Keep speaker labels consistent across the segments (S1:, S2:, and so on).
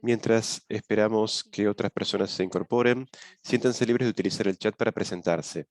S1: Mientras esperamos que otras personas se incorporen, siéntanse libres de utilizar el chat para presentarse.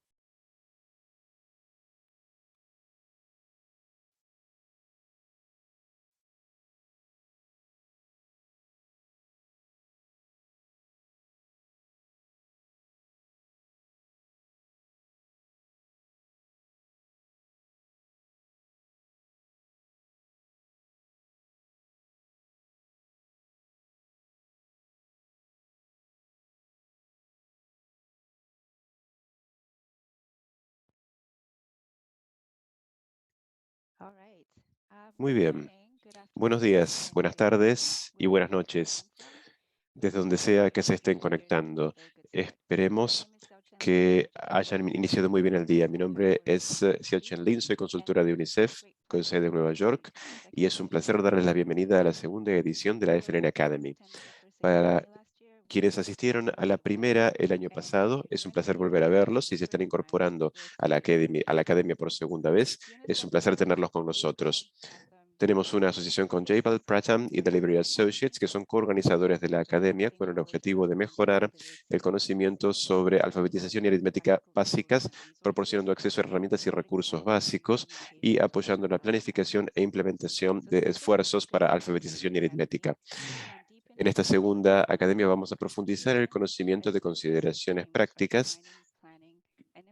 S1: Muy bien. Buenos días, buenas tardes y buenas noches, desde donde sea que se estén conectando. Esperemos que hayan iniciado muy bien el día. Mi nombre es Xiaochen Lin, soy consultora de UNICEF con sede en Nueva York y es un placer darles la bienvenida a la segunda edición de la FLN Academy. Para quienes asistieron a la primera el año pasado, es un placer volver a verlos. Si se están incorporando a la academia por segunda vez, es un placer tenerlos con nosotros. Tenemos una asociación con Jabil, Pratham y Delivery Associates, que son coorganizadores de la academia con el objetivo de mejorar el conocimiento sobre alfabetización y aritmética básicas, proporcionando acceso a herramientas y recursos básicos y apoyando la planificación e implementación de esfuerzos para alfabetización y aritmética. En esta segunda academia vamos a profundizar el conocimiento de consideraciones prácticas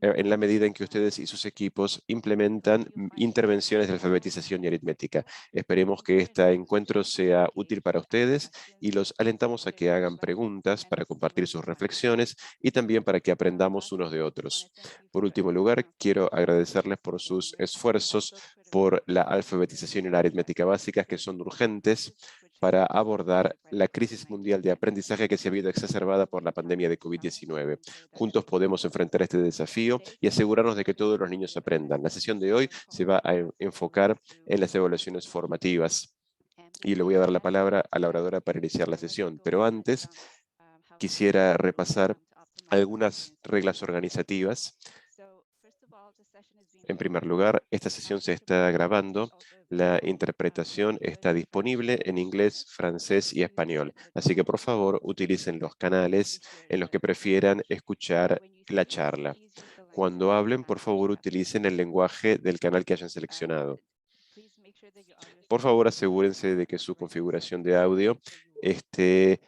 S1: en la medida en que ustedes y sus equipos implementan intervenciones de alfabetización y aritmética. Esperemos que este encuentro sea útil para ustedes y los alentamos a que hagan preguntas para compartir sus reflexiones y también para que aprendamos unos de otros. Por último lugar, quiero agradecerles por sus esfuerzos por la alfabetización y la aritmética básicas que son urgentes para abordar la crisis mundial de aprendizaje que se ha visto exacerbada por la pandemia de COVID-19. Juntos podemos enfrentar este desafío y asegurarnos de que todos los niños aprendan. La sesión de hoy se va a enfocar en las evaluaciones formativas y le voy a dar la palabra a la oradora para iniciar la sesión. Pero antes, quisiera repasar algunas reglas organizativas. En primer lugar, esta sesión se está grabando. La interpretación está disponible en inglés, francés y español. Así que, por favor, utilicen los canales en los que prefieran escuchar la charla. Cuando hablen, por favor, utilicen el lenguaje del canal que hayan seleccionado. Por favor, asegúrense de que su configuración de audio esté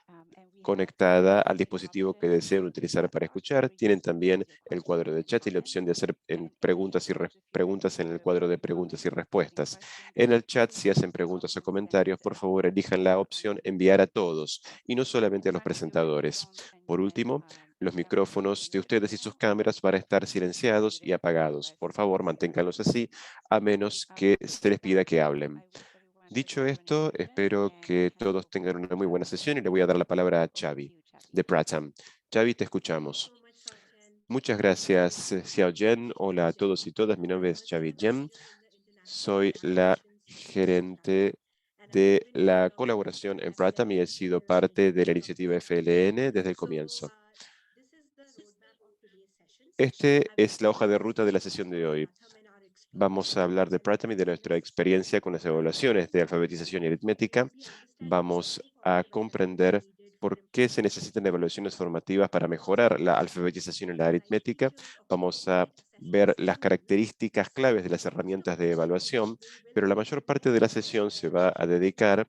S1: conectada al dispositivo que deseen utilizar para escuchar. Tienen también el cuadro de chat y la opción de hacer preguntas en el cuadro de preguntas y respuestas. En el chat, si hacen preguntas o comentarios, por favor, elijan la opción enviar a todos y no solamente a los presentadores. Por último, los micrófonos de ustedes y sus cámaras van a estar silenciados y apagados. Por favor, manténganlos así, a menos que se les pida que hablen. Dicho esto, espero que todos tengan una muy buena sesión y le voy a dar la palabra a Xavi, de Pratham. Xavi, te escuchamos. Muchas gracias, Xiao Jen. Hola a todos y todas. Mi nombre es Xavi Jen. Soy la gerente de la colaboración en Pratham y he sido parte de la iniciativa FLN desde el comienzo. Este es la hoja de ruta de la sesión de hoy. Vamos a hablar de Pratham y de nuestra experiencia con las evaluaciones de alfabetización y aritmética. Vamos a comprender por qué se necesitan evaluaciones formativas para mejorar la alfabetización y la aritmética. Vamos a ver las características claves de las herramientas de evaluación, pero la mayor parte de la sesión se va a dedicar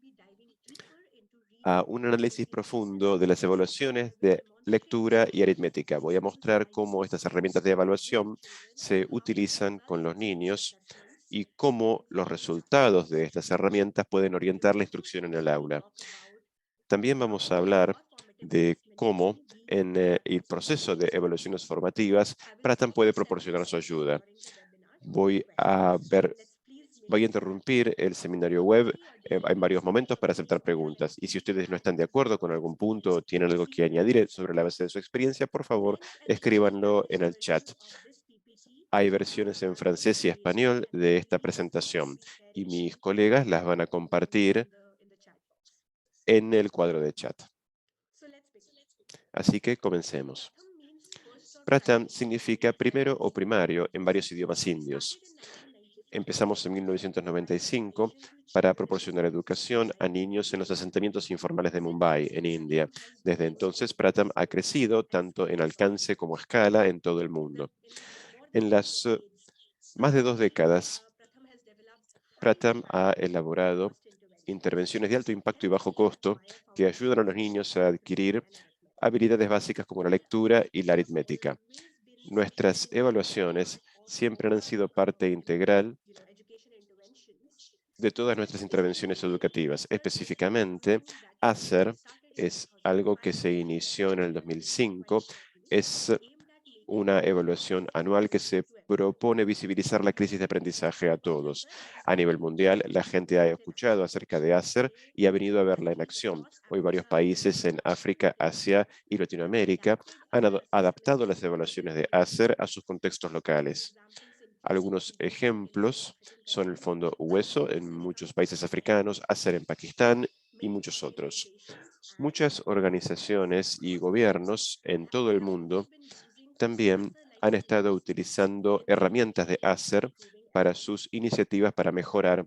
S1: a un análisis profundo de las evaluaciones de lectura y aritmética. Voy a mostrar cómo estas herramientas de evaluación se utilizan con los niños y cómo los resultados de estas herramientas pueden orientar la instrucción en el aula. También vamos a hablar de cómo en el proceso de evaluaciones formativas, Pratham puede proporcionar su ayuda. Voy a interrumpir el seminario web en varios momentos para aceptar preguntas. Y si ustedes no están de acuerdo con algún punto o tienen algo que añadir sobre la base de su experiencia, por favor, escríbanlo en el chat. Hay versiones en francés y español de esta presentación y mis colegas las van a compartir en el cuadro de chat. Así que comencemos. Pratham significa primero o primario en varios idiomas indios. Empezamos en 1995 para proporcionar educación a niños en los asentamientos informales de Mumbai, en India. Desde entonces, Pratham ha crecido tanto en alcance como escala en todo el mundo. En las más de 2 décadas, Pratham ha elaborado intervenciones de alto impacto y bajo costo que ayudan a los niños a adquirir habilidades básicas como la lectura y la aritmética. Nuestras evaluaciones siempre han sido parte integral de todas nuestras intervenciones educativas. Específicamente, ASER es algo que se inició en el 2005. Es una evaluación anual que se propone visibilizar la crisis de aprendizaje a todos. A nivel mundial, la gente ha escuchado acerca de ASER y ha venido a verla en acción. Hoy varios países en África, Asia y Latinoamérica han adaptado las evaluaciones de ASER a sus contextos locales. Algunos ejemplos son el Fondo Hueso en muchos países africanos, ASER en Pakistán y muchos otros. Muchas organizaciones y gobiernos en todo el mundo también han estado utilizando herramientas de ASER para sus iniciativas para mejorar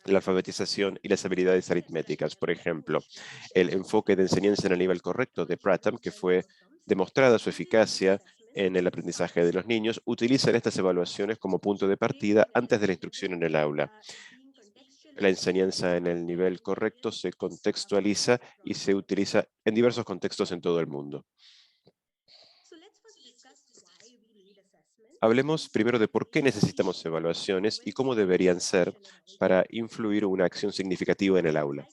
S1: la alfabetización y las habilidades aritméticas. Por ejemplo, el enfoque de enseñanza en el nivel correcto de Pratham, que fue demostrada su eficacia en el aprendizaje de los niños, utilizan estas evaluaciones como punto de partida antes de la instrucción en el aula. La enseñanza en el nivel correcto se contextualiza y se utiliza en diversos contextos en todo el mundo. Hablemos primero de por qué necesitamos evaluaciones y cómo deberían ser para influir una acción significativa en el aula.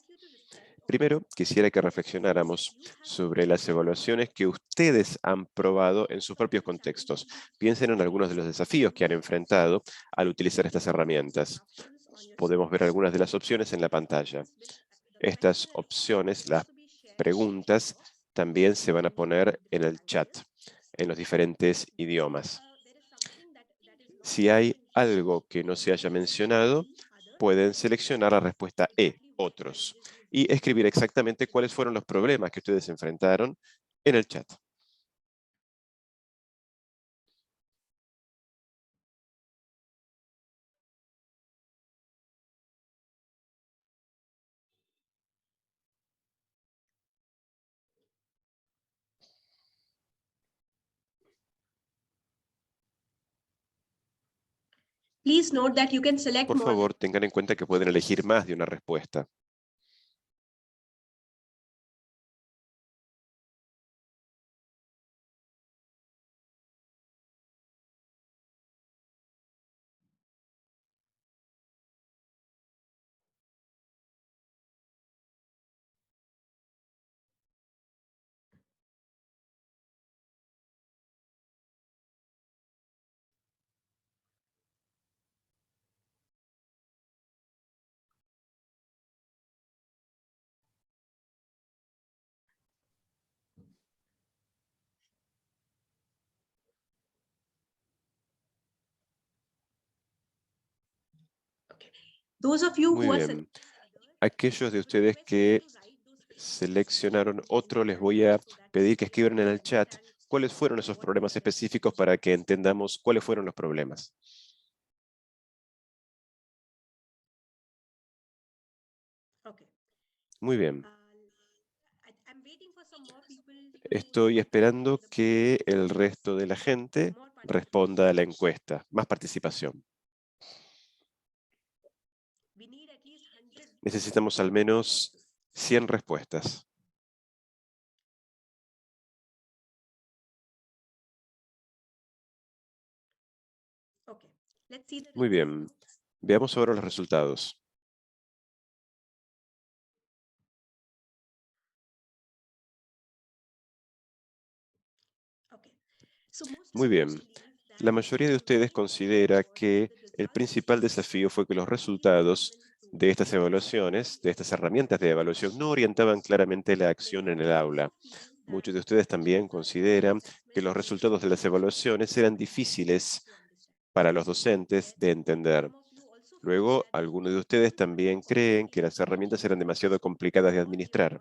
S1: Primero, quisiera que reflexionáramos sobre las evaluaciones que ustedes han probado en sus propios contextos. Piensen en algunos de los desafíos que han enfrentado al utilizar estas herramientas. Podemos ver algunas de las opciones en la pantalla. Estas opciones, las preguntas, también se van a poner en el chat, en los diferentes idiomas. Si hay algo que no se haya mencionado, pueden seleccionar la respuesta E, otros, y escribir exactamente cuáles fueron los problemas que ustedes enfrentaron en el chat.
S2: Please note that you can select
S1: Por
S2: more.
S1: favor, tengan en cuenta que pueden elegir más de una respuesta.
S2: Those of you
S1: Muy
S2: who are
S1: bien. Aquellos de ustedes que seleccionaron otro, les voy a pedir que escriban en el chat cuáles fueron esos problemas específicos para que entendamos cuáles fueron los problemas. Muy bien. Estoy esperando que el resto de la gente responda a la encuesta. Más participación. Necesitamos al menos 100 respuestas. Muy bien. Veamos ahora los resultados. Muy bien. La mayoría de ustedes considera que el principal desafío fue que los resultados de estas evaluaciones, de estas herramientas de evaluación, no orientaban claramente la acción en el aula. Muchos de ustedes también consideran que los resultados de las evaluaciones eran difíciles para los docentes de entender. Luego, algunos de ustedes también creen que las herramientas eran demasiado complicadas de administrar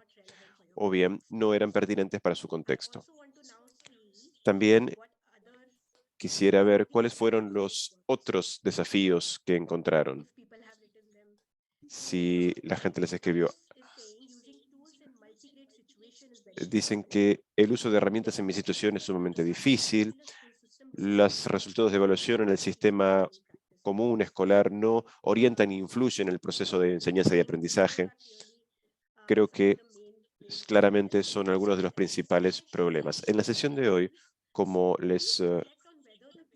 S1: o bien no eran pertinentes para su contexto. También quisiera ver cuáles fueron los otros desafíos que encontraron. Si la gente les escribió, dicen que el uso de herramientas en mi situación es sumamente difícil, los resultados de evaluación en el sistema común escolar no orientan e influyen en el proceso de enseñanza y aprendizaje. Creo que claramente son algunos de los principales problemas. En la sesión de hoy, como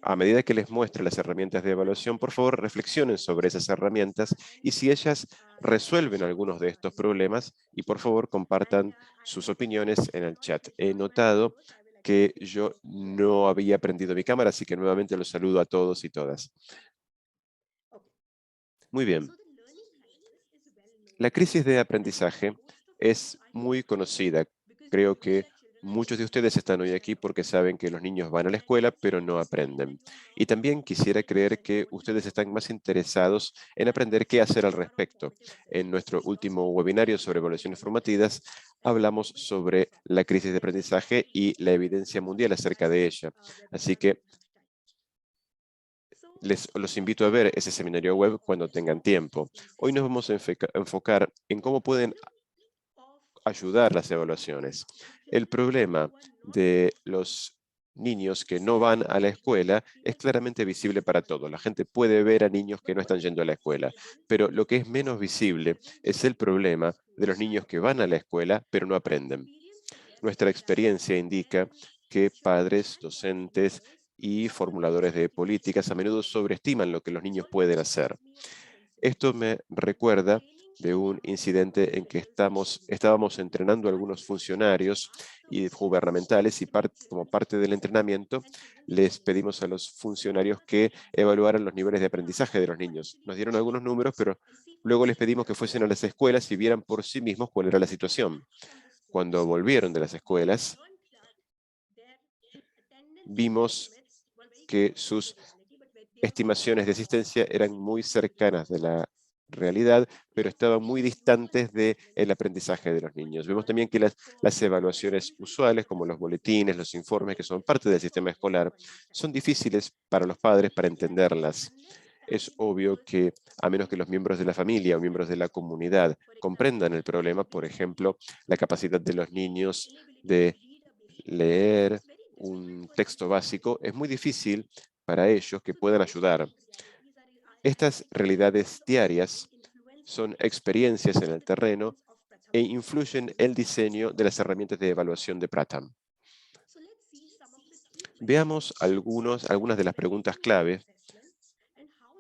S1: a medida que les muestre las herramientas de evaluación, por favor, reflexionen sobre esas herramientas y si ellas resuelven algunos de estos problemas, y por favor compartan sus opiniones en el chat. He notado que yo no había prendido mi cámara, así que nuevamente los saludo a todos y todas. Muy bien. La crisis de aprendizaje es muy conocida. Creo que muchos de ustedes están hoy aquí porque saben que los niños van a la escuela, pero no aprenden. Y también quisiera creer que ustedes están más interesados en aprender qué hacer al respecto. En nuestro último webinario sobre evaluaciones formativas, hablamos sobre la crisis de aprendizaje y la evidencia mundial acerca de ella. Así que los invito a ver ese seminario web cuando tengan tiempo. Hoy nos vamos a enfocar en cómo pueden ayudar las evaluaciones. El problema de los niños que no van a la escuela es claramente visible para todos. La gente puede ver a niños que no están yendo a la escuela, pero lo que es menos visible es el problema de los niños que van a la escuela pero no aprenden. Nuestra experiencia indica que padres, docentes y formuladores de políticas a menudo sobreestiman lo que los niños pueden hacer. Esto me recuerda de un incidente en que estábamos entrenando a algunos funcionarios y gubernamentales y como parte del entrenamiento les pedimos a los funcionarios que evaluaran los niveles de aprendizaje de los niños. Nos dieron algunos números, pero luego les pedimos que fuesen a las escuelas y vieran por sí mismos cuál era la situación. Cuando volvieron de las escuelas, vimos que sus estimaciones de asistencia eran muy cercanas de la realidad, pero estaban muy distantes del aprendizaje de los niños. Vemos también que las evaluaciones usuales, como los boletines, los informes, que son parte del sistema escolar, son difíciles para los padres para entenderlas. Es obvio que a menos que los miembros de la familia o miembros de la comunidad comprendan el problema, por ejemplo, la capacidad de los niños de leer un texto básico, es muy difícil para ellos que puedan ayudar. Estas realidades diarias son experiencias en el terreno e influyen el diseño de las herramientas de evaluación de Pratham. Veamos algunas de las preguntas clave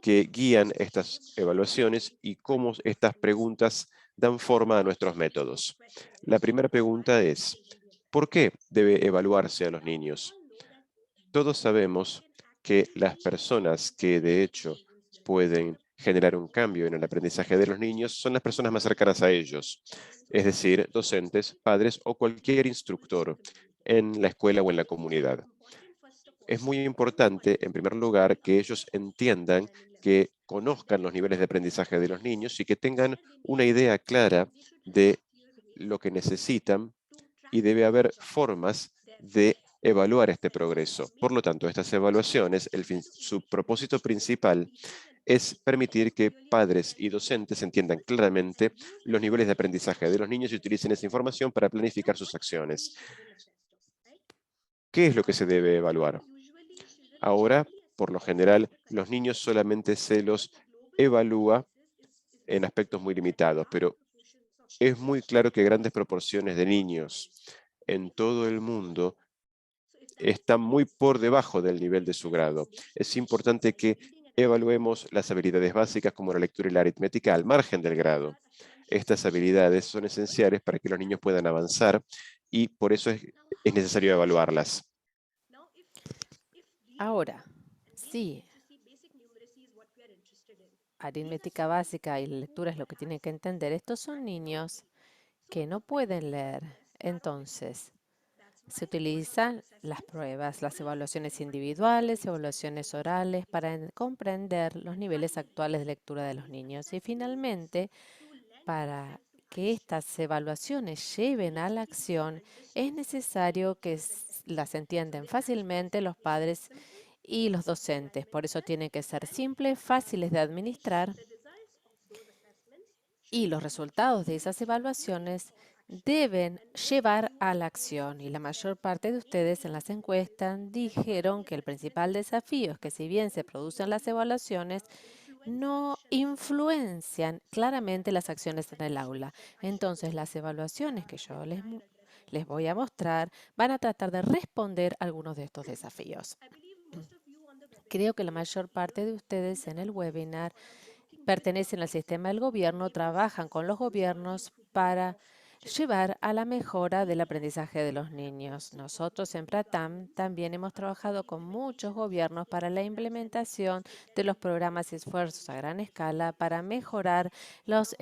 S1: que guían estas evaluaciones y cómo estas preguntas dan forma a nuestros métodos. La primera pregunta es, ¿por qué debe evaluarse a los niños? Todos sabemos que las personas que de hecho pueden generar un cambio en el aprendizaje de los niños son las personas más cercanas a ellos, es decir, docentes, padres o cualquier instructor en la escuela o en la comunidad. Es muy importante, en primer lugar, que ellos entiendan, que conozcan los niveles de aprendizaje de los niños y que tengan una idea clara de lo que necesitan y debe haber formas de evaluar este progreso. Por lo tanto, estas evaluaciones, su propósito principal es permitir que padres y docentes entiendan claramente los niveles de aprendizaje de los niños y utilicen esa información para planificar sus acciones. ¿Qué es lo que se debe evaluar? Ahora, por lo general, los niños solamente se los evalúa en aspectos muy limitados, pero es muy claro que grandes proporciones de niños en todo el mundo están muy por debajo del nivel de su grado. Es importante que evaluemos las habilidades básicas como la lectura y la aritmética al margen del grado. Estas habilidades son esenciales para que los niños puedan avanzar y por eso es necesario evaluarlas.
S3: Ahora, sí, aritmética básica y lectura es lo que tienen que entender. Estos son niños que no pueden leer. Entonces, se utilizan las pruebas, las evaluaciones individuales, evaluaciones orales para comprender los niveles actuales de lectura de los niños. Y finalmente, para que estas evaluaciones lleven a la acción, es necesario que las entiendan fácilmente los padres y los docentes. Por eso tienen que ser simples, fáciles de administrar, y los resultados de esas evaluaciones deben llevar a la acción. Y la mayor parte de ustedes en las encuestas dijeron que el principal desafío es que si bien se producen las evaluaciones, no influencian claramente las acciones en el aula. Entonces, las evaluaciones que yo les voy a mostrar van a tratar de responder a algunos de estos desafíos. Creo que la mayor parte de ustedes en el webinar pertenecen al sistema del gobierno, trabajan con los gobiernos para llevar a la mejora del aprendizaje de los niños. Nosotros en Pratam también hemos trabajado con muchos gobiernos para la implementación de los programas y esfuerzos a gran escala para mejorar las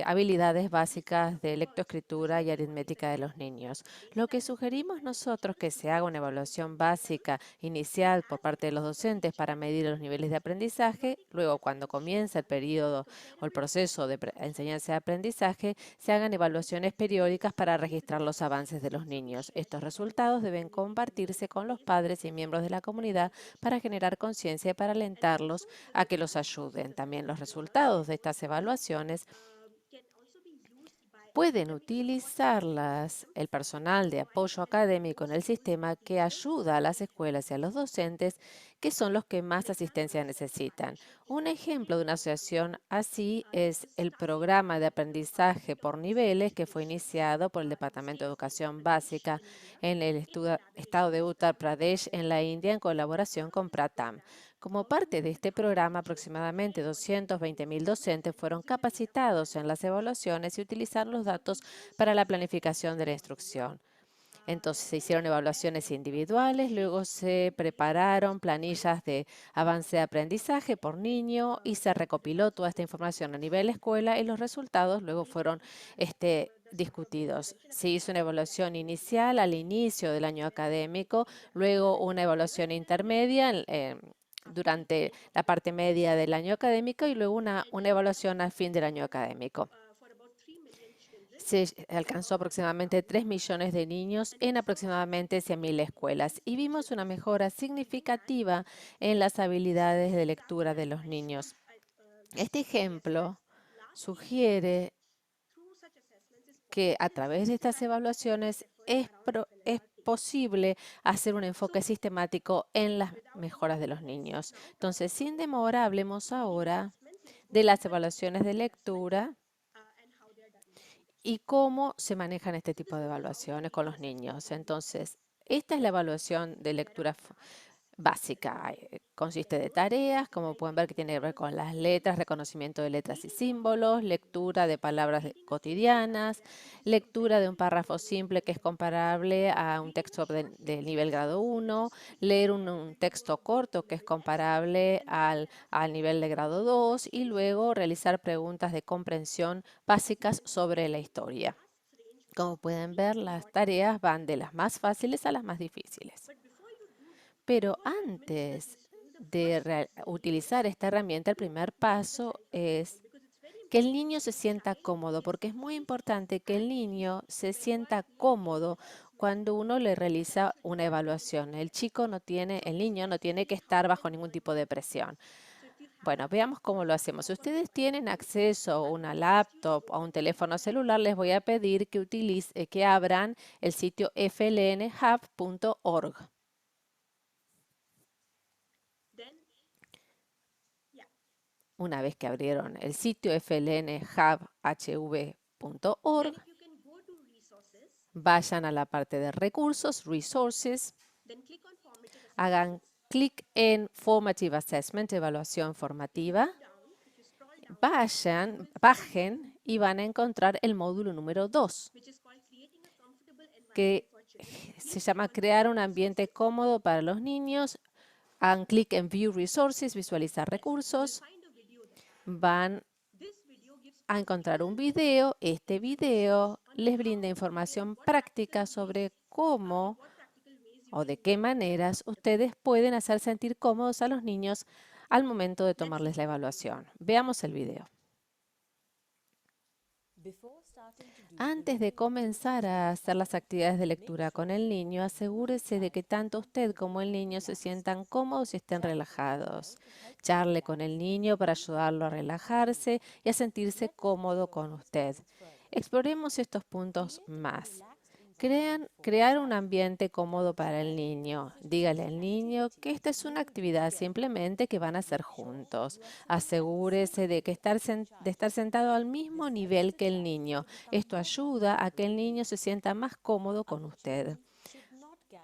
S3: habilidades básicas de lectoescritura y aritmética de los niños. Lo que sugerimos nosotros que se haga una evaluación básica inicial por parte de los docentes para medir los niveles de aprendizaje. Luego, cuando comienza el periodo o el proceso de enseñanza y aprendizaje, se hagan evaluaciones periódicas para registrar los avances de los niños. Estos resultados deben compartirse con los padres y miembros de la comunidad para generar conciencia y para alentarlos a que los ayuden. También los resultados de estas evaluaciones pueden utilizarlas el personal de apoyo académico en el sistema que ayuda a las escuelas y a los docentes, que son los que más asistencia necesitan. Un ejemplo de una asociación así es el programa de aprendizaje por niveles que fue iniciado por el Departamento de Educación Básica en el estado de Uttar Pradesh en la India en colaboración con Pratam. Como parte de este programa, aproximadamente 220.000 docentes fueron capacitados en las evaluaciones y utilizaron los datos para la planificación de la instrucción. Entonces se hicieron evaluaciones individuales, luego se prepararon planillas de avance de aprendizaje por niño y se recopiló toda esta información a nivel escuela y los resultados luego fueron discutidos. Se hizo una evaluación inicial al inicio del año académico, luego una evaluación intermedia durante la parte media del año académico y luego una evaluación al fin del año académico. Se alcanzó aproximadamente 3 millones de niños en aproximadamente 100.000 escuelas y vimos una mejora significativa en las habilidades de lectura de los niños. Este ejemplo sugiere que a través de estas evaluaciones es posible hacer un enfoque sistemático en las mejoras de los niños. Entonces, sin demora, hablemos ahora de las evaluaciones de lectura y cómo se manejan este tipo de evaluaciones con los niños. Entonces, esta es la evaluación de lectura básica. Consiste de tareas, como pueden ver, que tiene que ver con las letras, reconocimiento de letras y símbolos, lectura de palabras cotidianas, lectura de un párrafo simple que es comparable a un texto de nivel grado 1, leer un texto corto que es comparable al nivel de grado 2 y luego realizar preguntas de comprensión básicas sobre la historia. Como pueden ver, las tareas van de las más fáciles a las más difíciles. Pero antes de utilizar esta herramienta, el primer paso es que el niño se sienta cómodo, porque es muy importante que el niño se sienta cómodo cuando uno le realiza una evaluación. El niño no tiene que estar bajo ningún tipo de presión. Bueno, veamos cómo lo hacemos. Si ustedes tienen acceso a una laptop o a un teléfono celular, les voy a pedir que abran el sitio flnhub.org. Una vez que abrieron el sitio flnhub.org, vayan a la parte de recursos, resources, hagan clic en Formative Assessment, evaluación formativa, bajen y van a encontrar el módulo número 2, que se llama Crear un ambiente cómodo para los niños. Hagan clic en View Resources, visualizar recursos. Van a encontrar un video. Este video les brinda información práctica sobre cómo o de qué maneras ustedes pueden hacer sentir cómodos a los niños al momento de tomarles la evaluación. Veamos el video. Antes de comenzar a hacer las actividades de lectura con el niño, asegúrese de que tanto usted como el niño se sientan cómodos y estén relajados. Charle con el niño para ayudarlo a relajarse y a sentirse cómodo con usted. Exploremos estos puntos más. Crear un ambiente cómodo para el niño. Dígale al niño que esta es una actividad simplemente que van a hacer juntos. Asegúrese de estar sentado al mismo nivel que el niño. Esto ayuda a que el niño se sienta más cómodo con usted.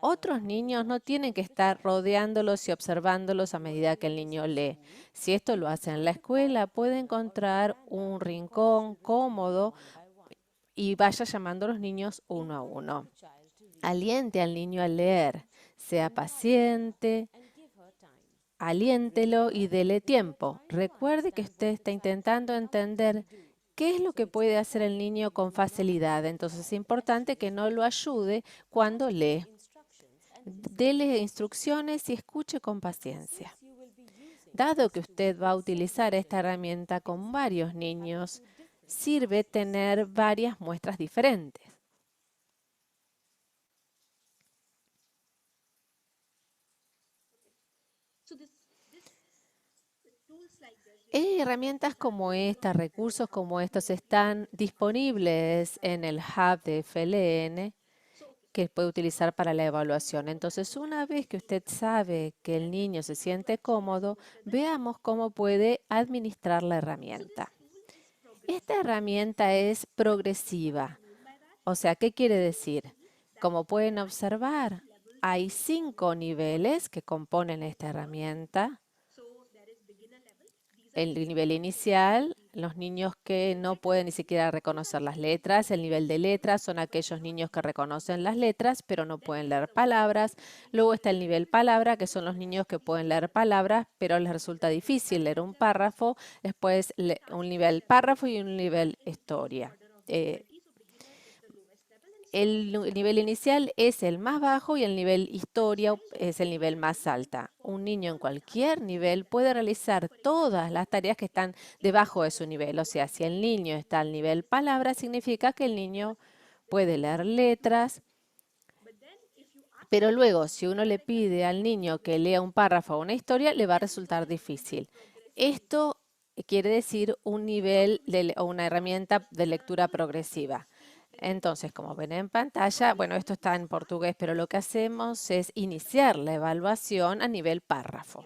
S3: Otros niños no tienen que estar rodeándolos y observándolos a medida que el niño lee. Si esto lo hace en la escuela, puede encontrar un rincón cómodo y vaya llamando a los niños uno a uno. Aliente al niño a leer. Sea paciente, aliéntelo y dele tiempo. Recuerde que usted está intentando entender qué es lo que puede hacer el niño con facilidad. Entonces es importante que no lo ayude cuando lee. Dele instrucciones y escuche con paciencia. Dado que usted va a utilizar esta herramienta con varios niños, sirve tener varias muestras diferentes. Herramientas como estas, recursos como estos están disponibles en el hub de FLN que puede utilizar para la evaluación. Entonces, una vez que usted sabe que el niño se siente cómodo, veamos cómo puede administrar la herramienta. Esta herramienta es progresiva. O sea, ¿qué quiere decir? Como pueden observar, hay 5 niveles que componen esta herramienta. El nivel inicial, los niños que no pueden ni siquiera reconocer las letras. El nivel de letras son aquellos niños que reconocen las letras, pero no pueden leer palabras. Luego está el nivel palabra, que son los niños que pueden leer palabras, pero les resulta difícil leer un párrafo. Después un nivel párrafo y un nivel historia. El nivel inicial es el más bajo y el nivel historia es el nivel más alta. Un niño en cualquier nivel puede realizar todas las tareas que están debajo de su nivel. O sea, si el niño está al nivel palabra, significa que el niño puede leer letras. Pero luego, si uno le pide al niño que lea un párrafo o una historia, le va a resultar difícil. Esto quiere decir un nivel o una herramienta de lectura progresiva. Entonces, como ven en pantalla, bueno, esto está en portugués, pero lo que hacemos es iniciar la evaluación a nivel párrafo.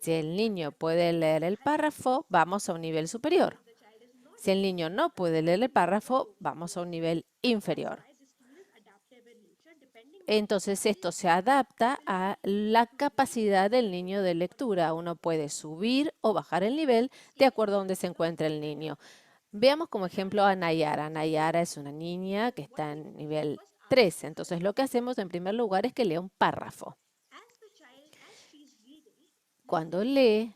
S3: Si el niño puede leer el párrafo, vamos a un nivel superior. Si el niño no puede leer el párrafo, vamos a un nivel inferior. Entonces, esto se adapta a la capacidad del niño de lectura. Uno puede subir o bajar el nivel de acuerdo a donde se encuentre el niño. Veamos como ejemplo a Nayara. Nayara es una niña que está en nivel 3. Entonces, lo que hacemos en primer lugar es que lea un párrafo. Cuando lee,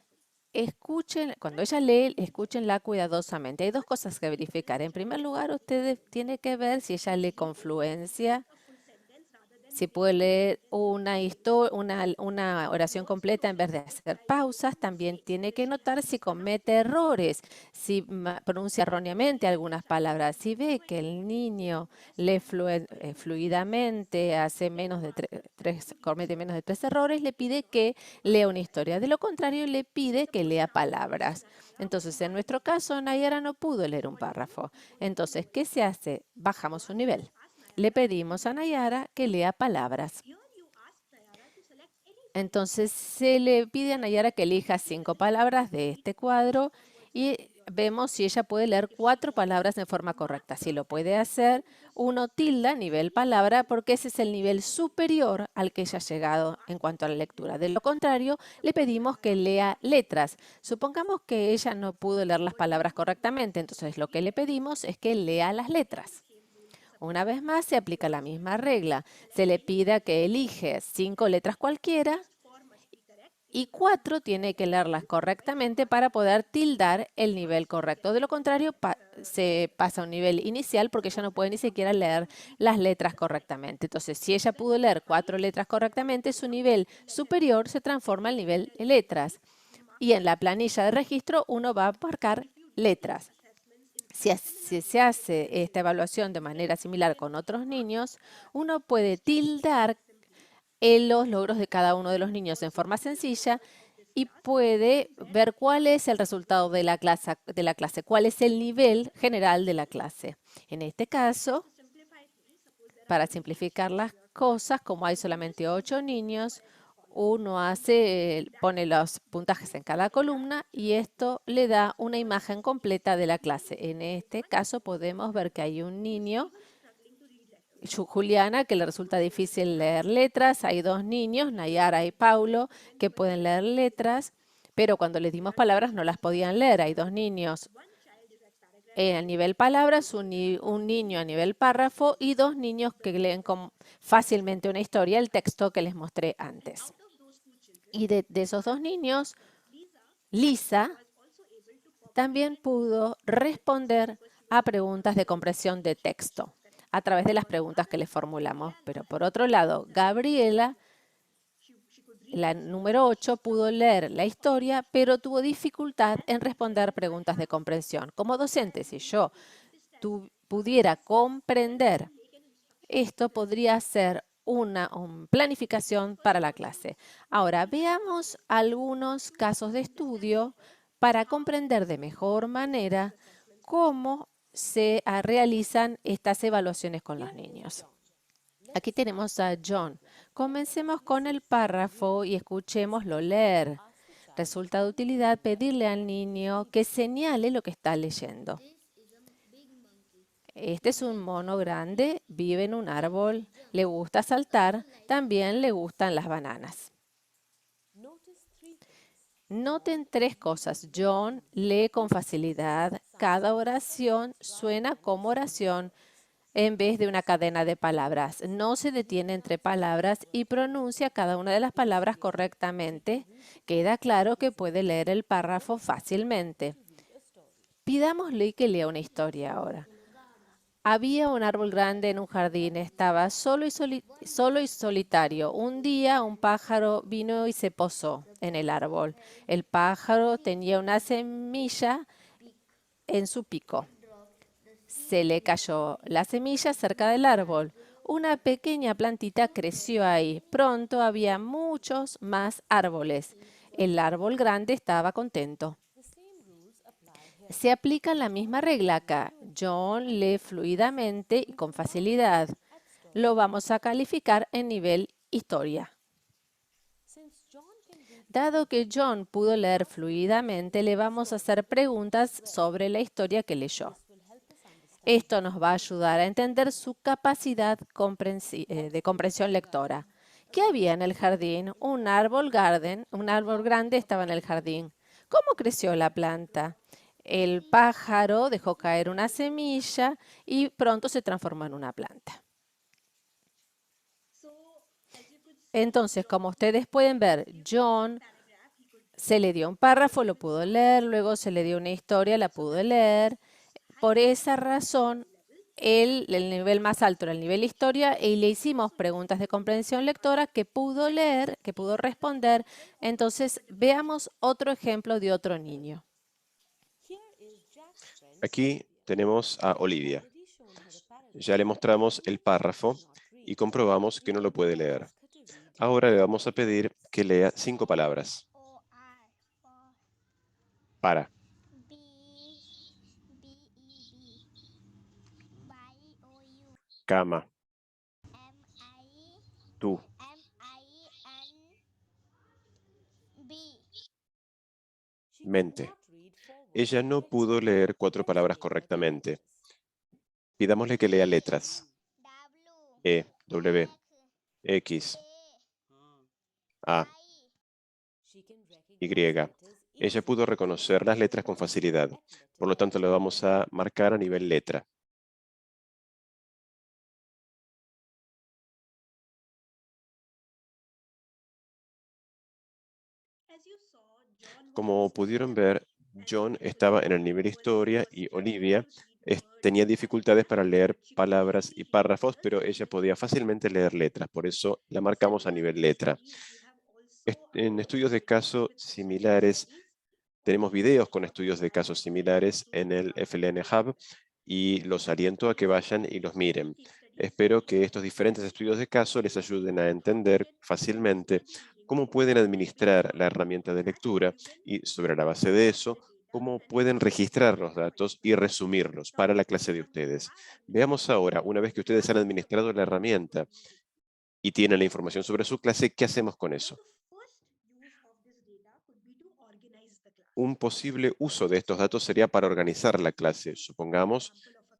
S3: cuando ella lee, escúchenla cuidadosamente. Hay dos cosas que verificar. En primer lugar, usted tiene que ver si ella lee con fluencia, si puede leer una oración completa en vez de hacer pausas. También tiene que notar si comete errores, si pronuncia erróneamente algunas palabras. Si ve que el niño lee fluidamente, comete menos de 3 errores, le pide que lea una historia. De lo contrario, le pide que lea palabras. Entonces, en nuestro caso, Nayara no pudo leer un párrafo. Entonces, ¿qué se hace? Bajamos un nivel. Le pedimos a Nayara que lea palabras. Entonces, se le pide a Nayara que elija 5 palabras de este cuadro y vemos si ella puede leer 4 palabras de forma correcta. Si lo puede hacer, uno tilda nivel palabra porque ese es el nivel superior al que ella ha llegado en cuanto a la lectura. De lo contrario, le pedimos que lea letras. Supongamos que ella no pudo leer las palabras correctamente, entonces lo que le pedimos es que lea las letras. Una vez más, se aplica la misma regla. Se le pide que elige 5 letras cualquiera y 4 tiene que leerlas correctamente para poder tildar el nivel correcto. De lo contrario, se pasa a un nivel inicial porque ella no puede ni siquiera leer las letras correctamente. Entonces, si ella pudo leer 4 letras correctamente, su nivel superior se transforma en nivel de letras. Y en la planilla de registro uno va a marcar letras. Si se hace esta evaluación de manera similar con otros niños, uno puede tildar los logros de cada uno de los niños en forma sencilla y puede ver cuál es el resultado de la clase, cuál es el nivel general de la clase. En este caso, para simplificar las cosas, como hay solamente 8 niños, uno pone los puntajes en cada columna y esto le da una imagen completa de la clase. En este caso podemos ver que hay un niño, Juliana, que le resulta difícil leer letras. Hay 2 niños, Nayara y Paulo, que pueden leer letras, pero cuando les dimos palabras no las podían leer. Hay 2 niños a nivel palabras, un niño a nivel párrafo y 2 niños que leen fácilmente una historia, el texto que les mostré antes. Y de esos 2 niños, Lisa también pudo responder a preguntas de comprensión de texto a través de las preguntas que le formulamos. Pero por otro lado, Gabriela, la número 8, pudo leer la historia, pero tuvo dificultad en responder preguntas de comprensión. Como docente, si yo pudiera comprender esto, podría ser una planificación para la clase. Ahora, veamos algunos casos de estudio para comprender de mejor manera cómo se realizan estas evaluaciones con los niños. Aquí tenemos a John. Comencemos con el párrafo y escuchémoslo leer. Resulta de utilidad pedirle al niño que señale lo que está leyendo. Este es un mono grande, vive en un árbol, le gusta saltar, también le gustan las bananas. Noten 3 cosas. John lee con facilidad. Cada oración suena como oración en vez de una cadena de palabras. No se detiene entre palabras y pronuncia cada una de las palabras correctamente. Queda claro que puede leer el párrafo fácilmente. Pidámosle que lea una historia ahora. Había un árbol grande en un jardín, estaba solo y solitario. Un día un pájaro vino y se posó en el árbol. El pájaro tenía una semilla en su pico. Se le cayó la semilla cerca del árbol. Una pequeña plantita creció ahí. Pronto había muchos más árboles. El árbol grande estaba contento. Se aplica la misma regla acá. John lee fluidamente y con facilidad. Lo vamos a calificar en nivel historia. Dado que John pudo leer fluidamente, le vamos a hacer preguntas sobre la historia que leyó. Esto nos va a ayudar a entender su capacidad de comprensión lectora. ¿Qué había en el jardín? Un árbol grande estaba en el jardín. ¿Cómo creció la planta? El pájaro dejó caer una semilla y pronto se transformó en una planta. Entonces, como ustedes pueden ver, John se le dio un párrafo, lo pudo leer, luego se le dio una historia, la pudo leer. Por esa razón, el nivel más alto era el nivel historia y le hicimos preguntas de comprensión lectora que pudo leer, que pudo responder. Entonces, veamos otro ejemplo de otro niño.
S1: Aquí tenemos a Olivia. Ya le mostramos el párrafo y comprobamos que no lo puede leer. Ahora le vamos a pedir que lea 5 palabras. Para. Cama. Tú. Mente. Ella no pudo leer 4 palabras correctamente. Pidámosle que lea letras. E, W, X, A, Y. Ella pudo reconocer las letras con facilidad. Por lo tanto, le vamos a marcar a nivel letra. Como pudieron ver, John estaba en el nivel historia y Olivia tenía dificultades para leer palabras y párrafos, pero ella podía fácilmente leer letras, por eso la marcamos a nivel letra. En estudios de caso similares, Tenemos videos con estudios de casos similares en el FLN Hub y los aliento a que vayan y los miren. Espero que estos diferentes estudios de caso les ayuden a entender fácilmente cómo pueden administrar la herramienta de lectura y, sobre la base de eso, cómo pueden registrar los datos y resumirlos para la clase de ustedes. Veamos ahora, una vez que ustedes han administrado la herramienta y tienen la información sobre su clase, ¿qué hacemos con eso? Un posible uso de estos datos sería para organizar la clase. Supongamos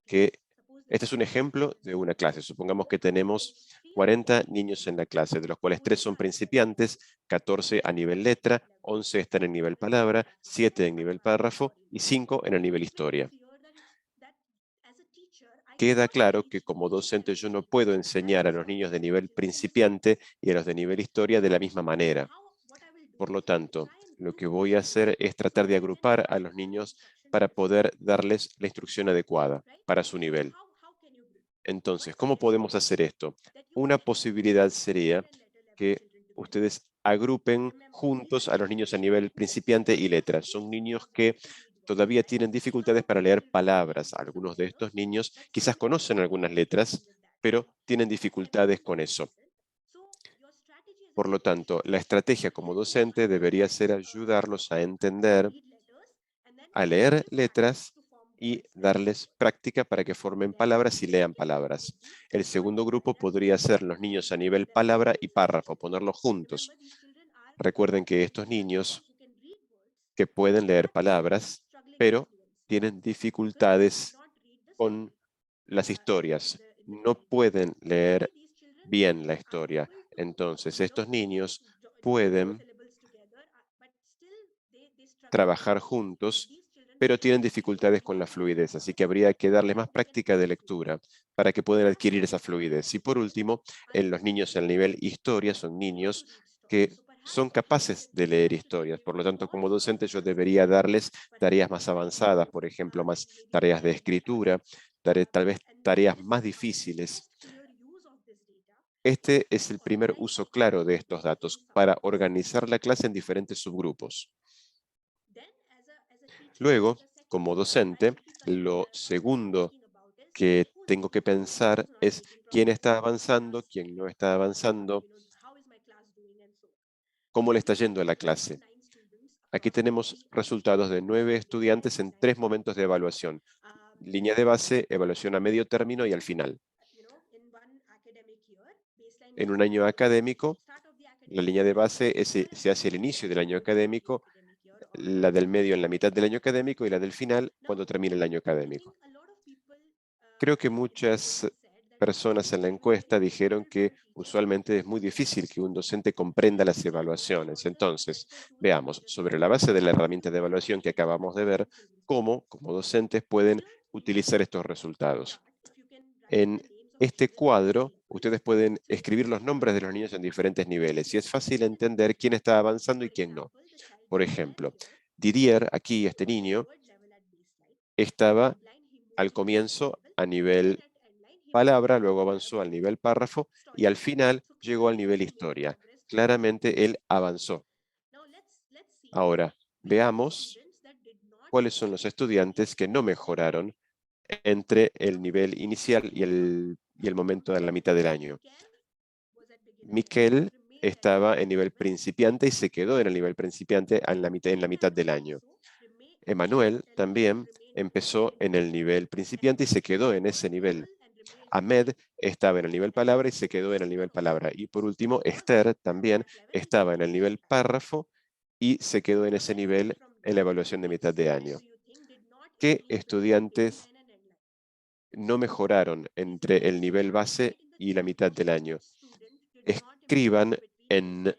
S1: que este es un ejemplo de una clase. Supongamos que tenemos 40 niños en la clase, de los cuales 3 son principiantes, 14 a nivel letra, 11 están en nivel palabra, 7 en nivel párrafo y 5 en el nivel historia. Queda claro que como docente yo no puedo enseñar a los niños de nivel principiante y a los de nivel historia de la misma manera. Por lo tanto, lo que voy a hacer es tratar de agrupar a los niños para poder darles la instrucción adecuada para su nivel. Entonces, ¿cómo podemos hacer esto? Una posibilidad sería que ustedes agrupen juntos a los niños a nivel principiante y letra. Son niños que todavía tienen dificultades para leer palabras. Algunos de estos niños quizás conocen algunas letras, pero tienen dificultades con eso. Por lo tanto, la estrategia como docente debería ser ayudarlos a entender, a leer letras y darles práctica para que formen palabras y lean palabras. El segundo grupo podría ser los niños a nivel palabra y párrafo, ponerlos juntos. Recuerden que estos niños que pueden leer palabras, pero tienen dificultades con las historias, no pueden leer bien la historia. Entonces, estos niños pueden trabajar juntos, pero tienen dificultades con la fluidez, así que habría que darles más práctica de lectura para que puedan adquirir esa fluidez. Y por último, en los niños al nivel historia son niños que son capaces de leer historias. Por lo tanto, como docente yo debería darles tareas más avanzadas, por ejemplo, más tareas de escritura, tal vez tareas más difíciles. Este es el primer uso claro de estos datos para organizar la clase en diferentes subgrupos. Luego, como docente, lo segundo que tengo que pensar es quién está avanzando, quién no está avanzando, cómo le está yendo a la clase. Aquí tenemos resultados de 9 estudiantes en 3 momentos de evaluación. Línea de base, evaluación a medio término y al final. En un año académico, la línea de base se hace al inicio del año académico, la del medio en la mitad del año académico y la del final cuando termine el año académico. Creo que muchas personas en la encuesta dijeron que usualmente es muy difícil que un docente comprenda las evaluaciones. Entonces, veamos, sobre la base de la herramienta de evaluación que acabamos de ver, cómo, como docentes, pueden utilizar estos resultados. En este cuadro, ustedes pueden escribir los nombres de los niños en diferentes niveles y es fácil entender quién está avanzando y quién no. Por ejemplo, Didier, aquí este niño, estaba al comienzo a nivel palabra, luego avanzó al nivel párrafo y al final llegó al nivel historia. Claramente él avanzó. Ahora, veamos cuáles son los estudiantes que no mejoraron entre el nivel inicial y el momento de la mitad del año. Miquel estaba en nivel principiante y se quedó en el nivel principiante en la mitad del año. Emanuel también empezó en el nivel principiante y se quedó en ese nivel. Ahmed estaba en el nivel palabra y se quedó en el nivel palabra. Y por último, Esther también estaba en el nivel párrafo y se quedó en ese nivel en la evaluación de mitad de año. ¿Qué estudiantes no mejoraron entre el nivel base y la mitad del año? Escriban en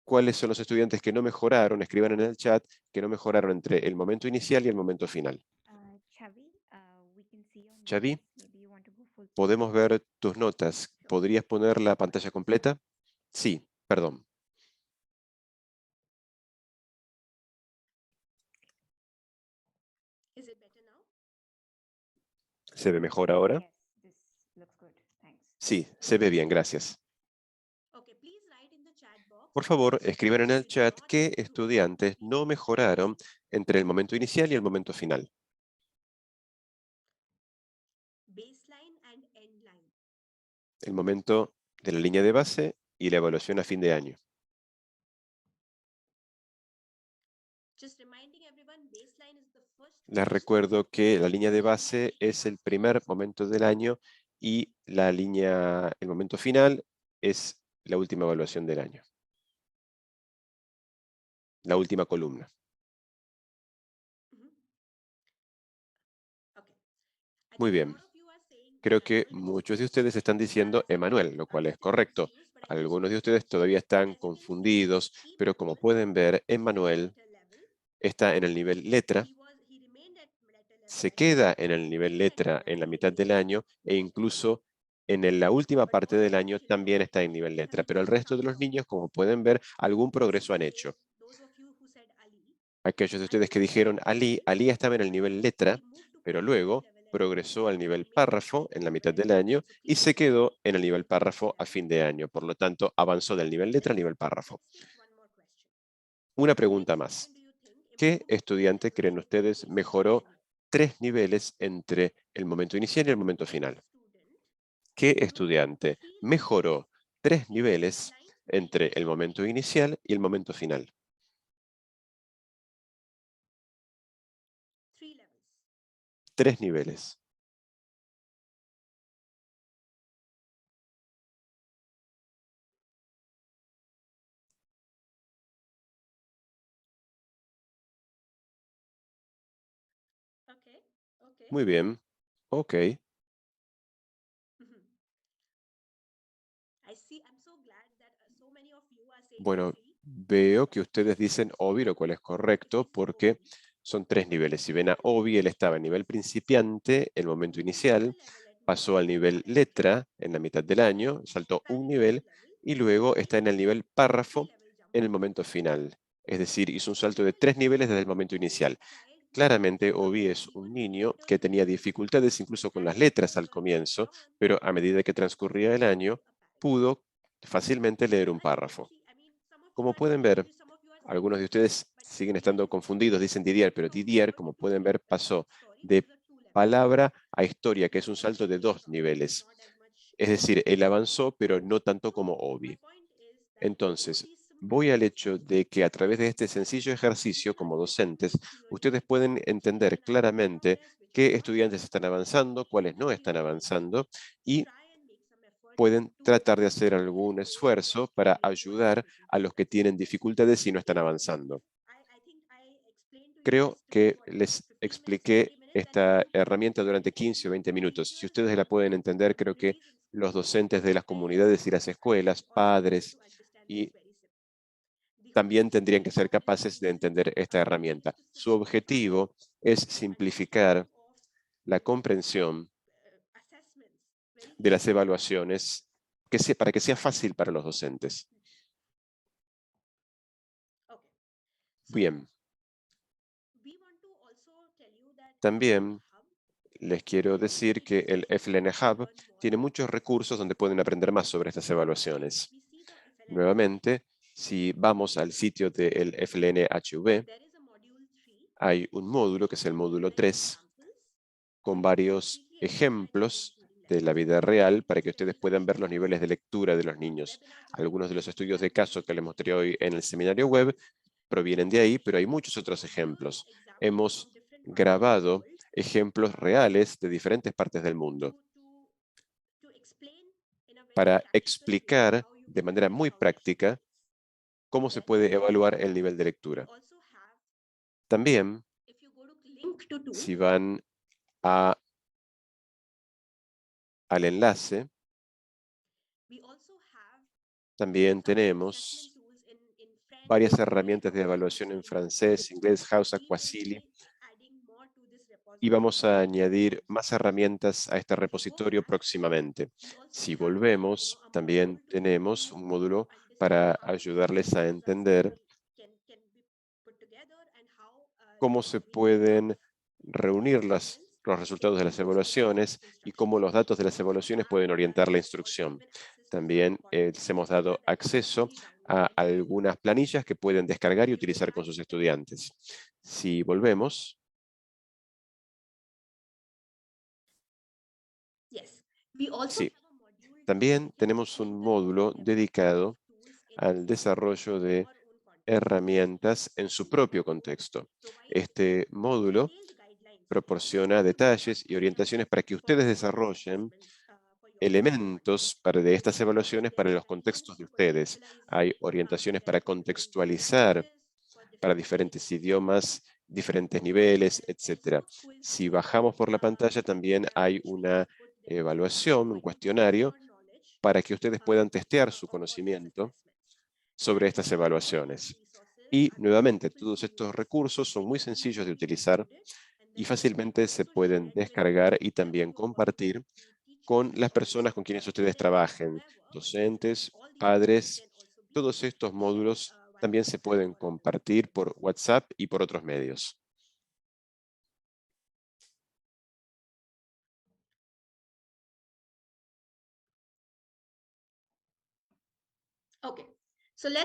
S1: cuáles son los estudiantes que no mejoraron, escriban en el chat que no mejoraron entre el momento inicial y el momento final. Xavi, podemos ver tus notas. ¿Podrías poner la pantalla completa? Sí, perdón. ¿Se ve mejor ahora? Sí, se ve bien, gracias. Por favor, escriban en el chat qué estudiantes no mejoraron entre el momento inicial y el momento final. El momento de la línea de base y la evaluación a fin de año. Les recuerdo que la línea de base es el primer momento del año y el momento final es la última evaluación del año. La última columna. Muy bien. Creo que muchos de ustedes están diciendo Emanuel, lo cual es correcto. Algunos de ustedes todavía están confundidos, pero como pueden ver, Emanuel está en el nivel letra, se queda en el nivel letra en la mitad del año e incluso la última parte del año también está en nivel letra. Pero el resto de los niños, como pueden ver, algún progreso han hecho. Aquellos de ustedes que dijeron Ali estaba en el nivel letra, pero luego progresó al nivel párrafo en la mitad del año y se quedó en el nivel párrafo a fin de año. Por lo tanto, avanzó del nivel letra al nivel párrafo. Una pregunta más. ¿Qué estudiante creen ustedes mejoró 3 niveles entre el momento inicial y el momento final? ¿Qué estudiante mejoró 3 niveles entre el momento inicial y el momento final? 3 niveles. Muy bien. Ok. Bueno, veo que ustedes dicen Obi, lo cual es correcto, porque son 3 niveles. Si ven a Obi, él estaba en nivel principiante, el momento inicial, pasó al nivel letra en la mitad del año, saltó un nivel, y luego está en el nivel párrafo en el momento final. Es decir, hizo un salto de 3 niveles desde el momento inicial. Claramente, Obi es un niño que tenía dificultades incluso con las letras al comienzo, pero a medida que transcurría el año, pudo fácilmente leer un párrafo. Como pueden ver, algunos de ustedes siguen estando confundidos, dicen Didier, pero Didier, como pueden ver, pasó de palabra a historia, que es un salto de 2 niveles. Es decir, él avanzó, pero no tanto como Obi. Entonces, voy al hecho de que a través de este sencillo ejercicio, como docentes, ustedes pueden entender claramente qué estudiantes están avanzando, cuáles no están avanzando, y pueden tratar de hacer algún esfuerzo para ayudar a los que tienen dificultades y no están avanzando. Creo que les expliqué esta herramienta durante 15 o 20 minutos. Si ustedes la pueden entender, creo que los docentes de las comunidades y las escuelas, padres, y también tendrían que ser capaces de entender esta herramienta. Su objetivo es simplificar la comprensión de las evaluaciones para que sea fácil para los docentes. Bien. También les quiero decir que el FLN Hub tiene muchos recursos donde pueden aprender más sobre estas evaluaciones. Nuevamente, si vamos al sitio del FLN-HV, hay un módulo que es el módulo 3 con varios ejemplos de la vida real para que ustedes puedan ver los niveles de lectura de los niños. Algunos de los estudios de caso que les mostré hoy en el seminario web provienen de ahí, pero hay muchos otros ejemplos. Hemos grabado ejemplos reales de diferentes partes del mundo para explicar de manera muy práctica cómo se puede evaluar el nivel de lectura. También, si van al enlace, también tenemos varias herramientas de evaluación en francés, inglés, Hausa, Kwasili, y vamos a añadir más herramientas a este repositorio próximamente. Si volvemos, también tenemos un módulo para ayudarles a entender cómo se pueden reunir los resultados de las evaluaciones y cómo los datos de las evaluaciones pueden orientar la instrucción. También les hemos dado acceso a algunas planillas que pueden descargar y utilizar con sus estudiantes. Si volvemos, sí, también tenemos un módulo dedicado al desarrollo de herramientas en su propio contexto. Este módulo proporciona detalles y orientaciones para que ustedes desarrollen elementos de estas evaluaciones para los contextos de ustedes. Hay orientaciones para contextualizar para diferentes idiomas, diferentes niveles, etc. Si bajamos por la pantalla, también hay una evaluación, un cuestionario, para que ustedes puedan testear su conocimiento sobre estas evaluaciones. Y nuevamente, todos estos recursos son muy sencillos de utilizar y fácilmente se pueden descargar y también compartir con las personas con quienes ustedes trabajen, docentes, padres. Todos estos módulos también se pueden compartir por WhatsApp y por otros medios.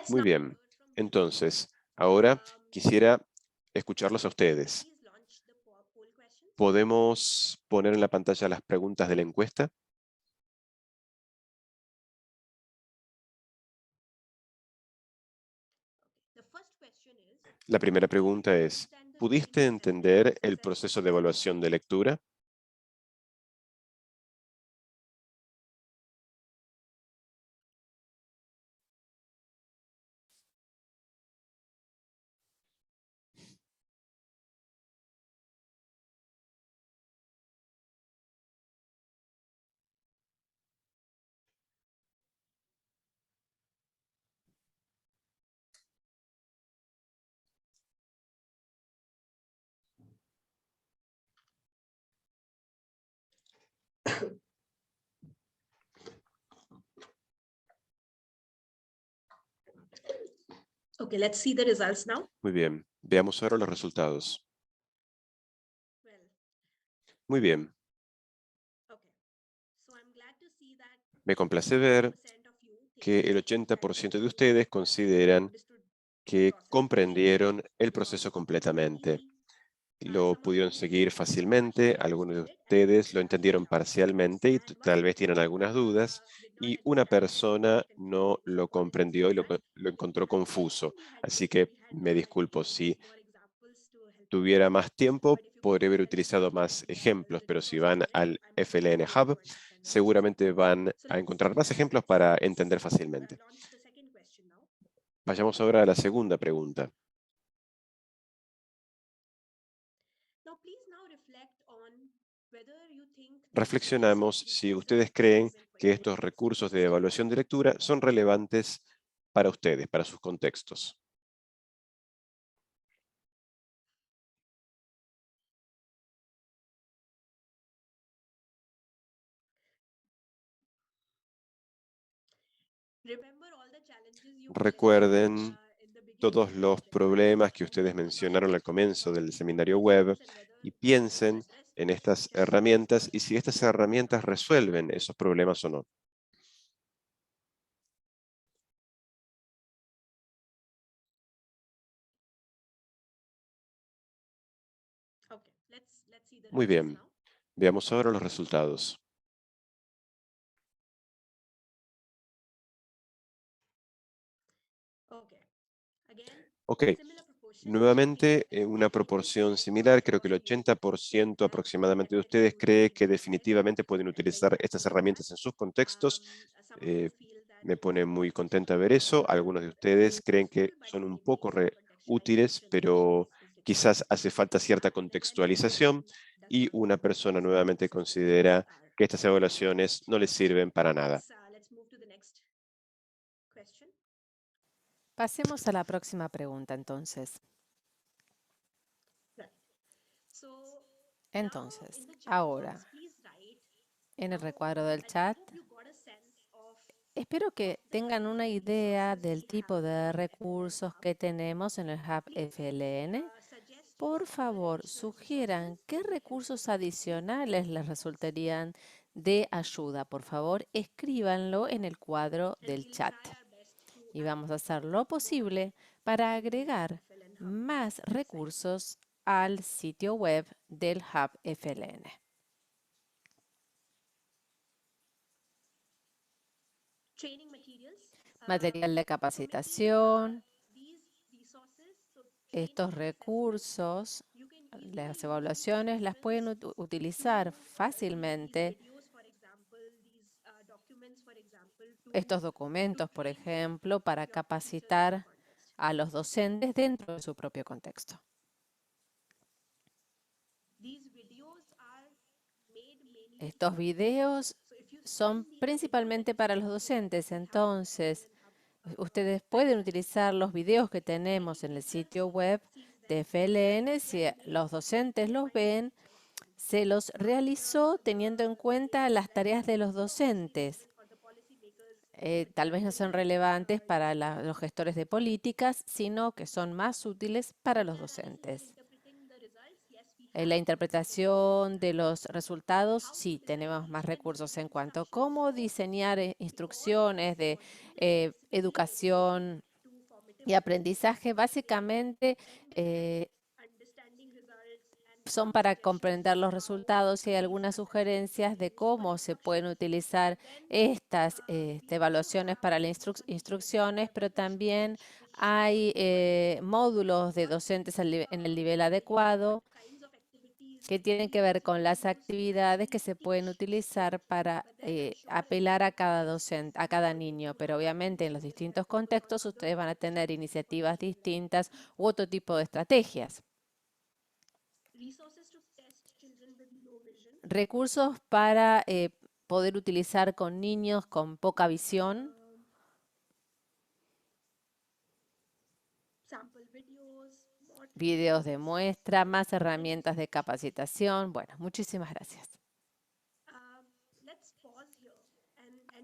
S1: Muy bien. Entonces, ahora quisiera escucharlos a ustedes. ¿Podemos poner en la pantalla las preguntas de la encuesta? La primera pregunta es, ¿pudiste entender el proceso de evaluación de lectura?
S2: Okay, let's see the results now.
S1: Muy bien. Veamos ahora los resultados. Muy bien. Me complace ver que el 80% de ustedes consideran que comprendieron el proceso completamente. Lo pudieron seguir fácilmente, algunos de ustedes lo entendieron parcialmente y tal vez tienen algunas dudas, y una persona no lo comprendió y lo encontró confuso. Así que me disculpo, si tuviera más tiempo, podría haber utilizado más ejemplos, pero si van al FLN Hub, seguramente van a encontrar más ejemplos para entender fácilmente. Vayamos ahora a la segunda pregunta. Reflexionamos si ustedes creen que estos recursos de evaluación de lectura son relevantes para ustedes, para sus contextos. Recuerden todos los problemas que ustedes mencionaron al comienzo del seminario web y piensen en estas herramientas y si estas herramientas resuelven esos problemas o no. Muy bien. Veamos ahora los resultados. Ok, nuevamente, en una proporción similar, creo que el 80% aproximadamente de ustedes cree que definitivamente pueden utilizar estas herramientas en sus contextos. Me pone muy contenta ver eso. Algunos de ustedes creen que son un poco útiles, pero quizás hace falta cierta contextualización y una persona nuevamente considera que estas evaluaciones no les sirven para nada.
S3: Pasemos a la próxima pregunta, entonces. Entonces, ahora, en el recuadro del chat, espero que tengan una idea del tipo de recursos que tenemos en el Hub FLN. Por favor, sugieran qué recursos adicionales les resultarían de ayuda. Por favor, escríbanlo en el cuadro del chat. y vamos a hacer lo posible para agregar más recursos al sitio web del Hub FLN. Material de capacitación. Estos recursos, las evaluaciones, las pueden utilizar fácilmente. Estos documentos, por ejemplo, para capacitar a los docentes dentro de su propio contexto. Estos videos son principalmente para los docentes, entonces ustedes pueden utilizar los videos que tenemos en el sitio web de FLN. Si los docentes los ven, se los realizó teniendo en cuenta las tareas de los docentes. Tal vez no son relevantes para los gestores de políticas, sino que son más útiles para los docentes. En la interpretación de los resultados, sí, tenemos más recursos en cuanto a cómo diseñar instrucciones de educación y aprendizaje. Básicamente, son para comprender los resultados y hay algunas sugerencias de cómo se pueden utilizar estas evaluaciones para las instrucciones, pero también hay módulos de docentes en el nivel adecuado que tienen que ver con las actividades que se pueden utilizar para apelar a cada docente, a cada niño, pero obviamente en los distintos contextos ustedes van a tener iniciativas distintas u otro tipo de estrategias. Recursos para poder utilizar con niños con poca visión. Videos de muestra, más herramientas de capacitación. Bueno, muchísimas gracias.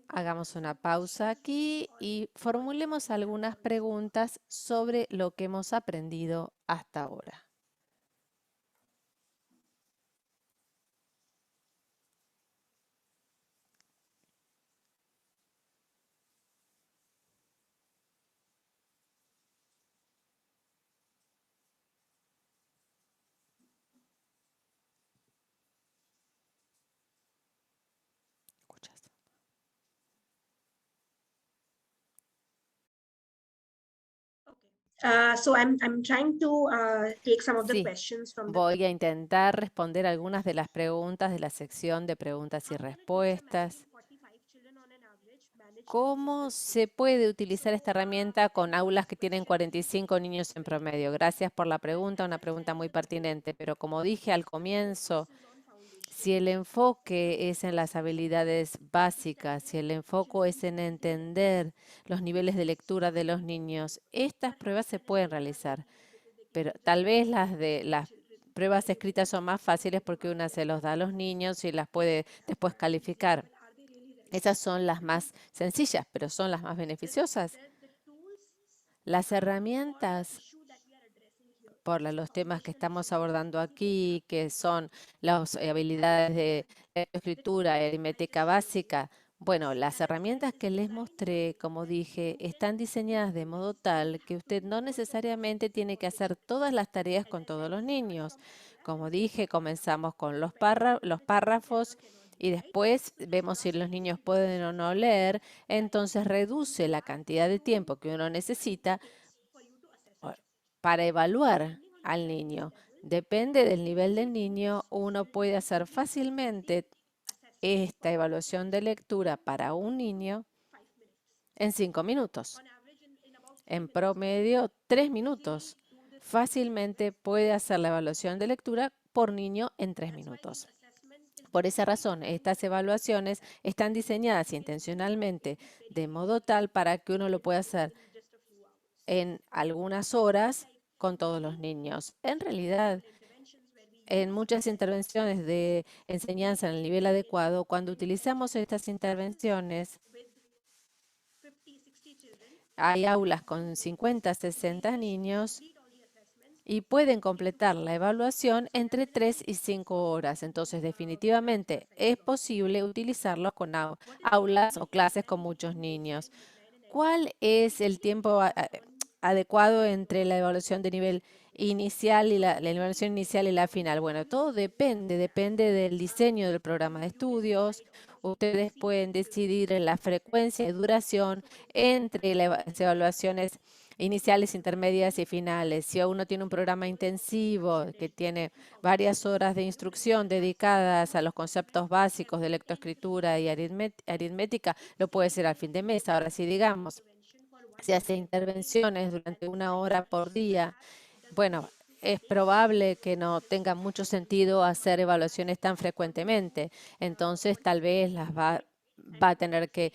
S3: Hagamos una pausa aquí y formulemos algunas preguntas sobre lo que hemos aprendido hasta ahora.
S2: So I'm trying to take some of the
S3: Sí,
S2: questions from
S3: voy a intentar responder algunas de las preguntas de la sección de preguntas y respuestas. ¿Cómo se puede utilizar esta herramienta con aulas que tienen 45 niños en promedio? Gracias por la pregunta, una pregunta muy pertinente, pero como dije al comienzo, si el enfoque es en las habilidades básicas, si el enfoque es en entender los niveles de lectura de los niños, estas pruebas se pueden realizar, pero tal vez las pruebas escritas son más fáciles porque una se los da a los niños y las puede después calificar. Esas son las más sencillas, pero son las más beneficiosas. Las herramientas por los temas que estamos abordando aquí, que son las habilidades de escritura, aritmética básica. Bueno, las herramientas que les mostré, como dije, están diseñadas de modo tal que usted no necesariamente tiene que hacer todas las tareas con todos los niños. Como dije, comenzamos con los párrafos y después vemos si los niños pueden o no leer, entonces reduce la cantidad de tiempo que uno necesita para evaluar al niño. Depende del nivel del niño, uno puede hacer fácilmente esta evaluación de lectura para un niño en 5 minutos. En promedio, 3 minutos. Fácilmente puede hacer la evaluación de lectura por niño en 3 minutos. Por esa razón, estas evaluaciones están diseñadas intencionalmente de modo tal para que uno lo pueda hacer en algunas horas con todos los niños. En realidad, en muchas intervenciones de enseñanza en el nivel adecuado, cuando utilizamos estas intervenciones, hay aulas con 50, 60 niños y pueden completar la evaluación entre 3 y 5 horas. Entonces, definitivamente es posible utilizarlo con aulas o clases con muchos niños. ¿cuál es el tiempo adecuado entre la evaluación de nivel inicial y la evaluación inicial y la final? Bueno, todo depende del diseño del programa de estudios. Ustedes pueden decidir la frecuencia y duración entre las evaluaciones iniciales, intermedias y finales. Si uno tiene un programa intensivo que tiene varias horas de instrucción dedicadas a los conceptos básicos de lectoescritura y aritmética, lo puede ser al fin de mes. Ahora, si digamos, se hace intervenciones durante 1 hora por día, bueno, es probable que no tenga mucho sentido hacer evaluaciones tan frecuentemente. Entonces, tal vez las va a tener que,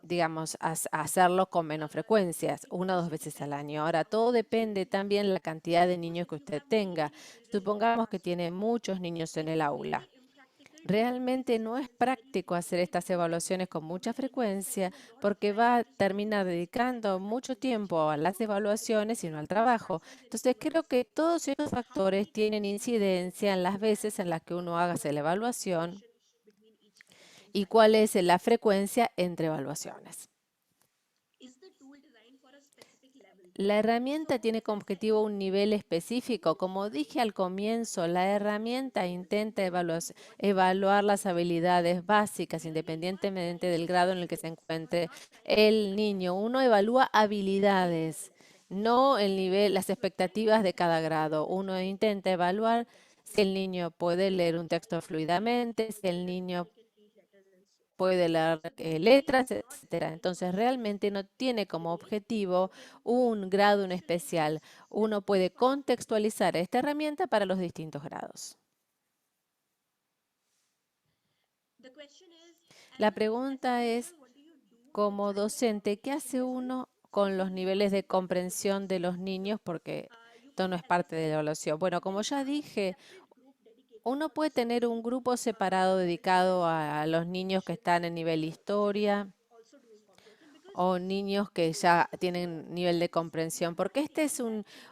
S3: digamos, hacerlo con menos frecuencias, 1 o 2 veces al año. Ahora, todo depende también de la cantidad de niños que usted tenga. Supongamos que tiene muchos niños en el aula. Realmente no es práctico hacer estas evaluaciones con mucha frecuencia porque va a terminar dedicando mucho tiempo a las evaluaciones y no al trabajo. Entonces, creo que todos estos factores tienen incidencia en las veces en las que uno haga la evaluación y cuál es la frecuencia entre evaluaciones. La herramienta tiene como objetivo un nivel específico. Como dije al comienzo, la herramienta intenta evaluar las habilidades básicas independientemente del grado en el que se encuentre el niño. Uno evalúa habilidades, no el nivel, las expectativas de cada grado. Uno intenta evaluar si el niño puede leer un texto fluidamente, si el niño puede leer letras, etcétera. Entonces, realmente no tiene como objetivo un grado en especial. Uno puede contextualizar esta herramienta para los distintos grados. La pregunta es, como docente, ¿qué hace uno con los niveles de comprensión de los niños? Porque esto no es parte de la evaluación. Bueno, como ya dije, uno puede tener un grupo separado dedicado a los niños que están en nivel historia o niños que ya tienen nivel de comprensión, porque esta es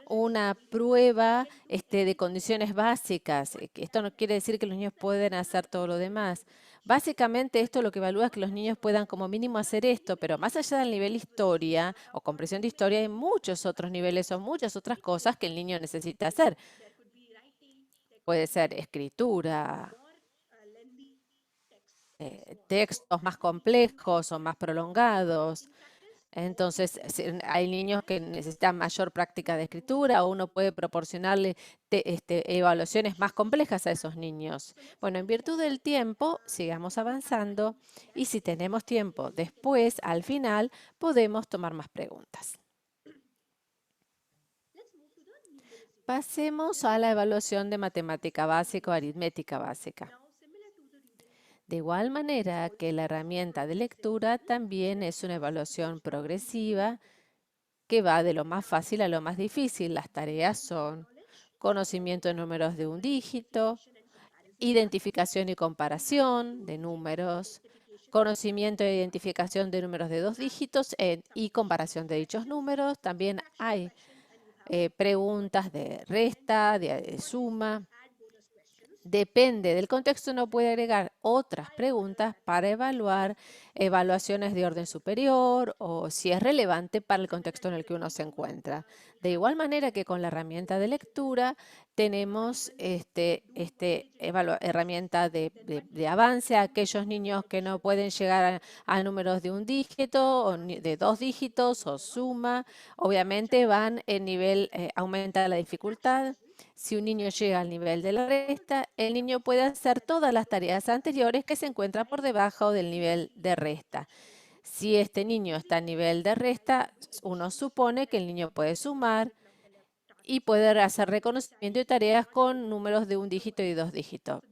S3: una prueba de condiciones básicas. Esto no quiere decir que los niños pueden hacer todo lo demás. Básicamente esto lo que evalúa es que los niños puedan como mínimo hacer esto, pero más allá del nivel historia o comprensión de historia, hay muchos otros niveles o muchas otras cosas que el niño necesita hacer. Puede ser escritura, textos más complejos o más prolongados. Entonces, hay niños que necesitan mayor práctica de escritura o uno puede proporcionarle evaluaciones más complejas a esos niños. Bueno, en virtud del tiempo, sigamos avanzando y si tenemos tiempo después, al final, podemos tomar más preguntas. Pasemos a la evaluación de matemática básica o aritmética básica. De igual manera que la herramienta de lectura también es una evaluación progresiva que va de lo más fácil a lo más difícil. Las tareas son conocimiento de números de un dígito, identificación y comparación de números, conocimiento e identificación de números de 2 dígitos y comparación de dichos números. También hay preguntas de resta, de suma. Depende del contexto, uno puede agregar otras preguntas para evaluar evaluaciones de orden superior o si es relevante para el contexto en el que uno se encuentra. De igual manera que con la herramienta de lectura tenemos herramienta de avance a aquellos niños que no pueden llegar a números de un dígito o de 2 dígitos o suma. Obviamente van en nivel, aumenta la dificultad. Si un niño llega al nivel de la resta, el niño puede hacer todas las tareas anteriores que se encuentran por debajo del nivel de resta. Si este niño está a nivel de resta, uno supone que el niño puede sumar y puede hacer reconocimiento de tareas con números de un dígito y 2 dígitos.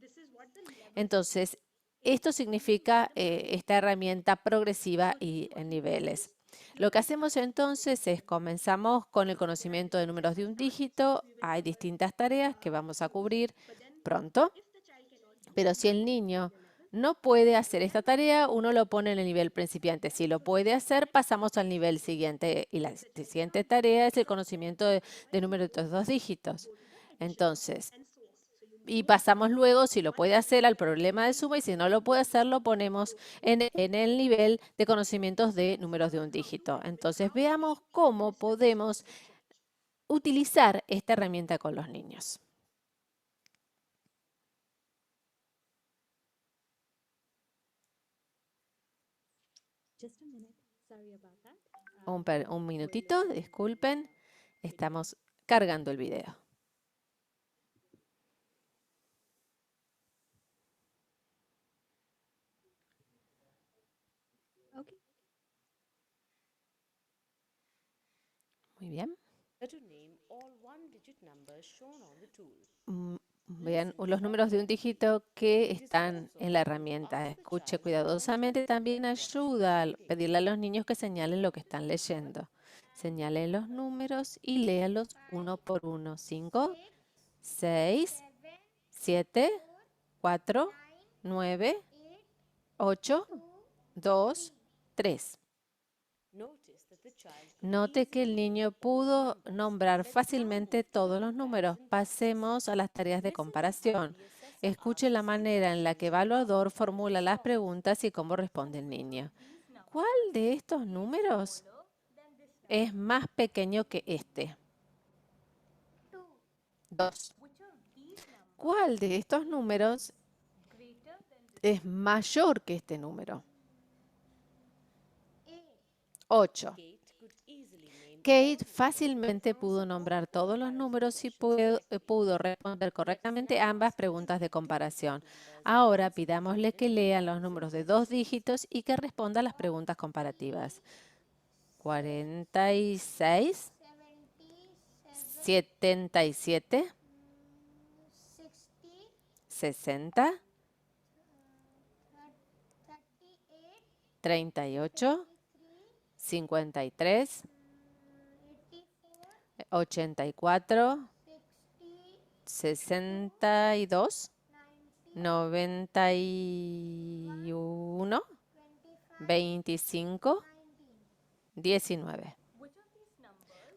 S3: Entonces, esto significa esta herramienta progresiva y en niveles. Lo que hacemos entonces es comenzamos con el conocimiento de números de un dígito. Hay distintas tareas que vamos a cubrir pronto, pero si el niño no puede hacer esta tarea, uno lo pone en el nivel principiante. Si lo puede hacer, pasamos al nivel siguiente y la siguiente tarea es el conocimiento de números de 2 dígitos. Entonces, Y pasamos luego, si lo puede hacer, al problema de suma, y si no lo puede hacer, lo ponemos en el nivel de conocimientos de números de un dígito. Entonces, veamos cómo podemos utilizar esta herramienta con los niños. Un minutito, disculpen, estamos cargando el video. Muy bien. Vean los números de un dígito que están en la herramienta. Escuche cuidadosamente. También ayuda a pedirle a los niños que señalen lo que están leyendo. Señalen los números y léalos uno por uno. 5, 6, 7, 4, 9, 8, 2, 3. Note que el niño pudo nombrar fácilmente todos los números. Pasemos a las tareas de comparación. Escuche la manera en la que el evaluador formula las preguntas y cómo responde el niño. ¿Cuál de estos números es más pequeño que este? 2. ¿Cuál de estos números es mayor que este número? 8. Kate fácilmente pudo nombrar todos los números y pudo responder correctamente ambas preguntas de comparación. Ahora pidámosle que lea los números de 2 dígitos y que responda a las preguntas comparativas. 46, 77, 60, 38, 53, 84, 62, 91, 25, 19.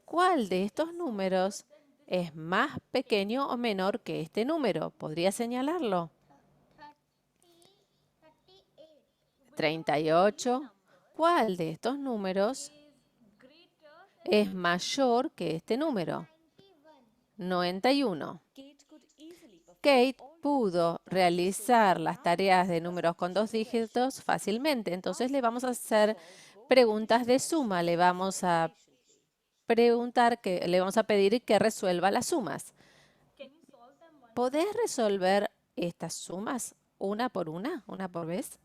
S3: ¿Cuál de estos números es más pequeño o menor que este número? ¿Podría señalarlo? 38. ¿Cuál de estos números es mayor que este número? 91. Kate pudo realizar las tareas de números con 2 dígitos fácilmente. Entonces le vamos a hacer preguntas de suma. Le vamos a pedir que resuelva las sumas. ¿Podés resolver estas sumas una por vez?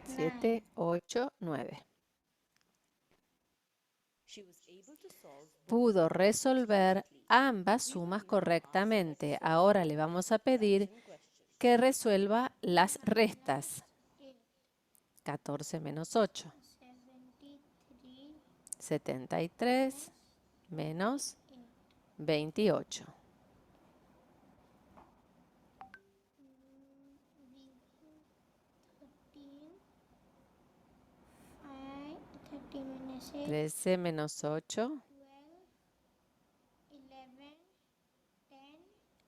S3: Siete, 8, 9. Pudo resolver ambas sumas correctamente. Ahora le vamos a pedir que resuelva las restas. 14 menos 8. 73 menos 28.
S2: -8.
S3: 13 menos 8.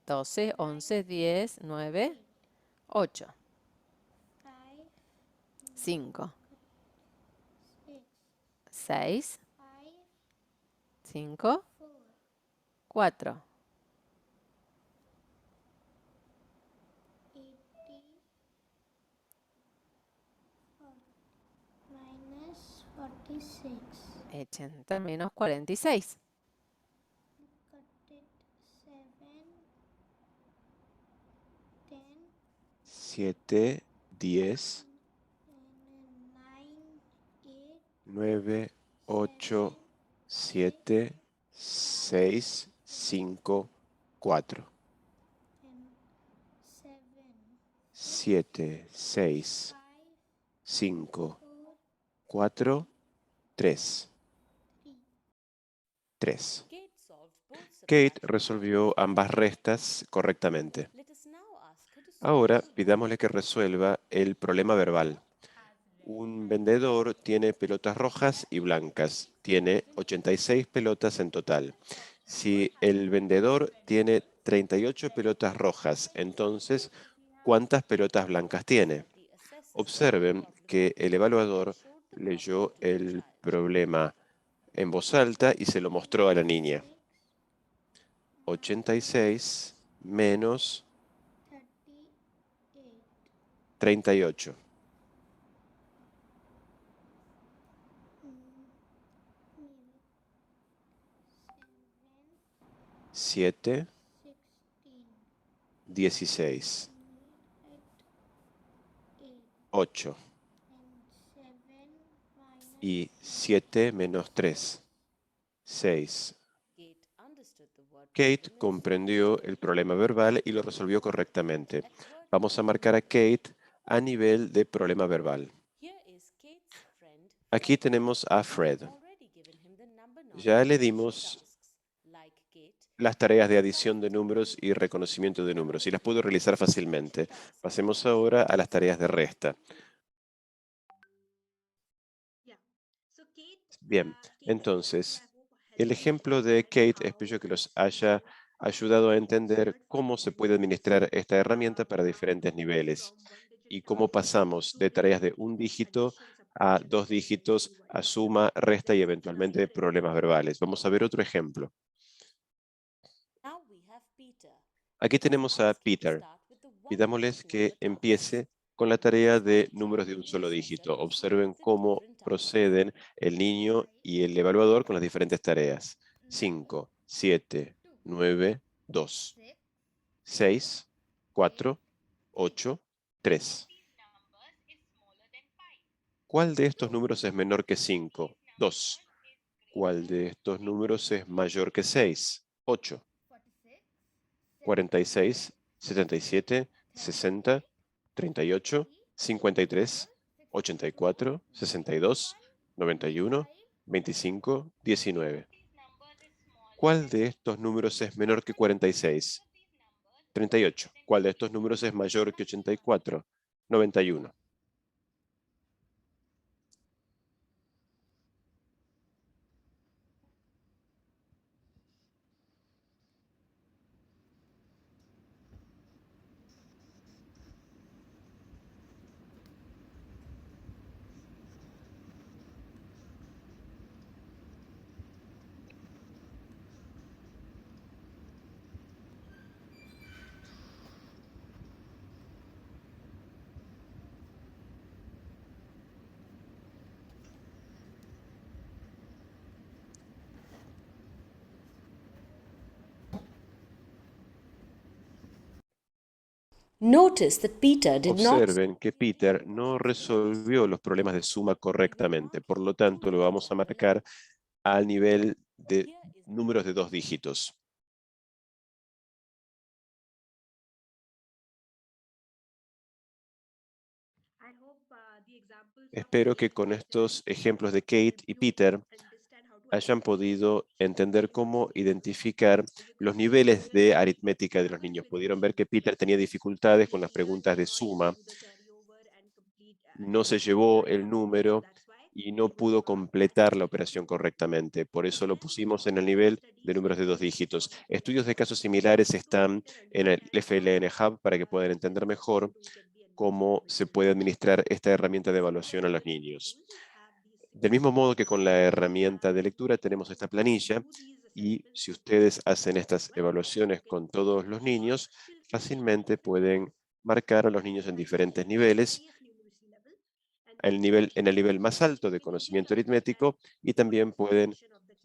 S3: 12, 11, 10, 9, 8, 5, 6, 5, 4, 80 menos 46.
S1: 7, 10, 9, 8, 7, 6, 5, 4. 7, 6, 5, 4, 3. 3. Kate resolvió ambas restas correctamente. Ahora pidámosle que resuelva el problema verbal. Un vendedor tiene pelotas rojas y blancas. Tiene 86 pelotas en total. Si el vendedor tiene 38 pelotas rojas, entonces, ¿cuántas pelotas blancas tiene? Observen que el evaluador leyó el problema en voz alta y se lo mostró a la niña. 86 menos 38. 7, 16. 8. Y 7 menos 3. 6. Kate comprendió el problema verbal y lo resolvió correctamente. Vamos a marcar a Kate a nivel de problema verbal. Aquí tenemos a Fred. Ya le dimos las tareas de adición de números y reconocimiento de números y las pudo realizar fácilmente. Pasemos ahora a las tareas de resta. Bien, entonces, el ejemplo de Kate espero que los haya ayudado a entender cómo se puede administrar esta herramienta para diferentes niveles y cómo pasamos de tareas de un dígito a 2 dígitos, a suma, resta y eventualmente problemas verbales. Vamos a ver otro ejemplo. Aquí tenemos a Peter. Pidámosles que empiece con la tarea de números de un solo dígito. Observen cómo proceden el niño y el evaluador con las diferentes tareas. 5, 7, 9, 2, 6, 4, 8, 3. ¿Cuál de estos números es menor que 5? 2. ¿Cuál de estos números es mayor que 6? 8. 46, 77, 60, 38, 53, 84, 62, 91, 25, 19. ¿Cuál de estos números es menor que 46? 38. ¿Cuál de estos números es mayor que 84? 91. Observen que Peter no resolvió los problemas de suma correctamente, por lo tanto lo vamos a marcar al nivel de números de 2 dígitos. Espero que con estos ejemplos de Kate y Peter hayan podido entender cómo identificar los niveles de aritmética de los niños. Pudieron ver que Peter tenía dificultades con las preguntas de suma, no se llevó el número y no pudo completar la operación correctamente. Por eso lo pusimos en el nivel de números de 2 dígitos. Estudios de casos similares están en el FLN Hub para que puedan entender mejor cómo se puede administrar esta herramienta de evaluación a los niños. Del mismo modo que con la herramienta de lectura tenemos esta planilla y si ustedes hacen estas evaluaciones con todos los niños, fácilmente pueden marcar a los niños en diferentes niveles, en el nivel más alto de conocimiento aritmético y también pueden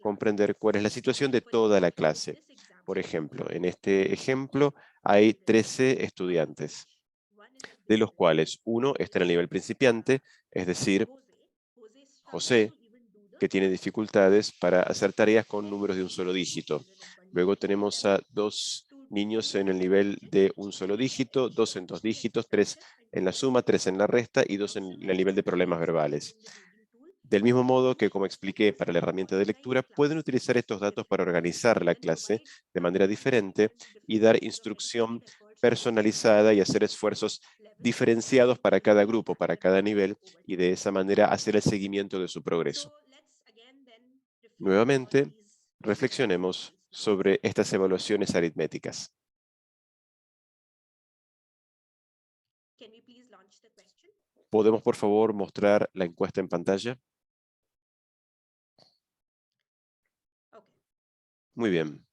S1: comprender cuál es la situación de toda la clase. Por ejemplo, en este ejemplo hay 13 estudiantes, de los cuales uno está en el nivel principiante, es decir, José, que tiene dificultades para hacer tareas con números de un solo dígito. Luego tenemos a 2 niños en el nivel de un solo dígito, 2 en 2 dígitos, 3 en la suma, 3 en la resta y 2 en el nivel de problemas verbales. Del mismo modo que, como expliqué para la herramienta de lectura, pueden utilizar estos datos para organizar la clase de manera diferente y dar instrucción personalizada y hacer esfuerzos diferenciados para cada grupo, para cada nivel, y de esa manera hacer el seguimiento de su progreso. Nuevamente, reflexionemos sobre estas evaluaciones aritméticas. ¿Podemos, por favor, mostrar la encuesta en pantalla? Muy bien.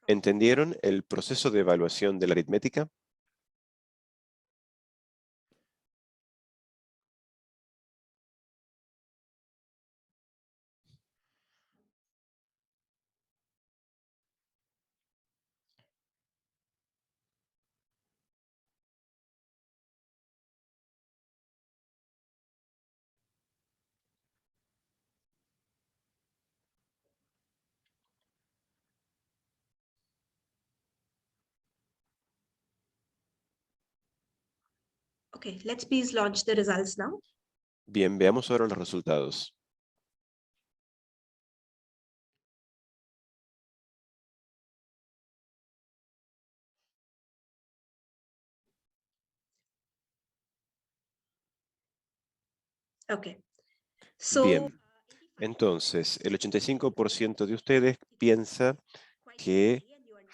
S1: ¿Entendieron el proceso de evaluación de la aritmética?
S2: Okay, let's please launch the results now.
S1: Bien, veamos ahora los resultados.
S2: Okay. So,
S1: Bien, entonces, el 85% de ustedes piensa que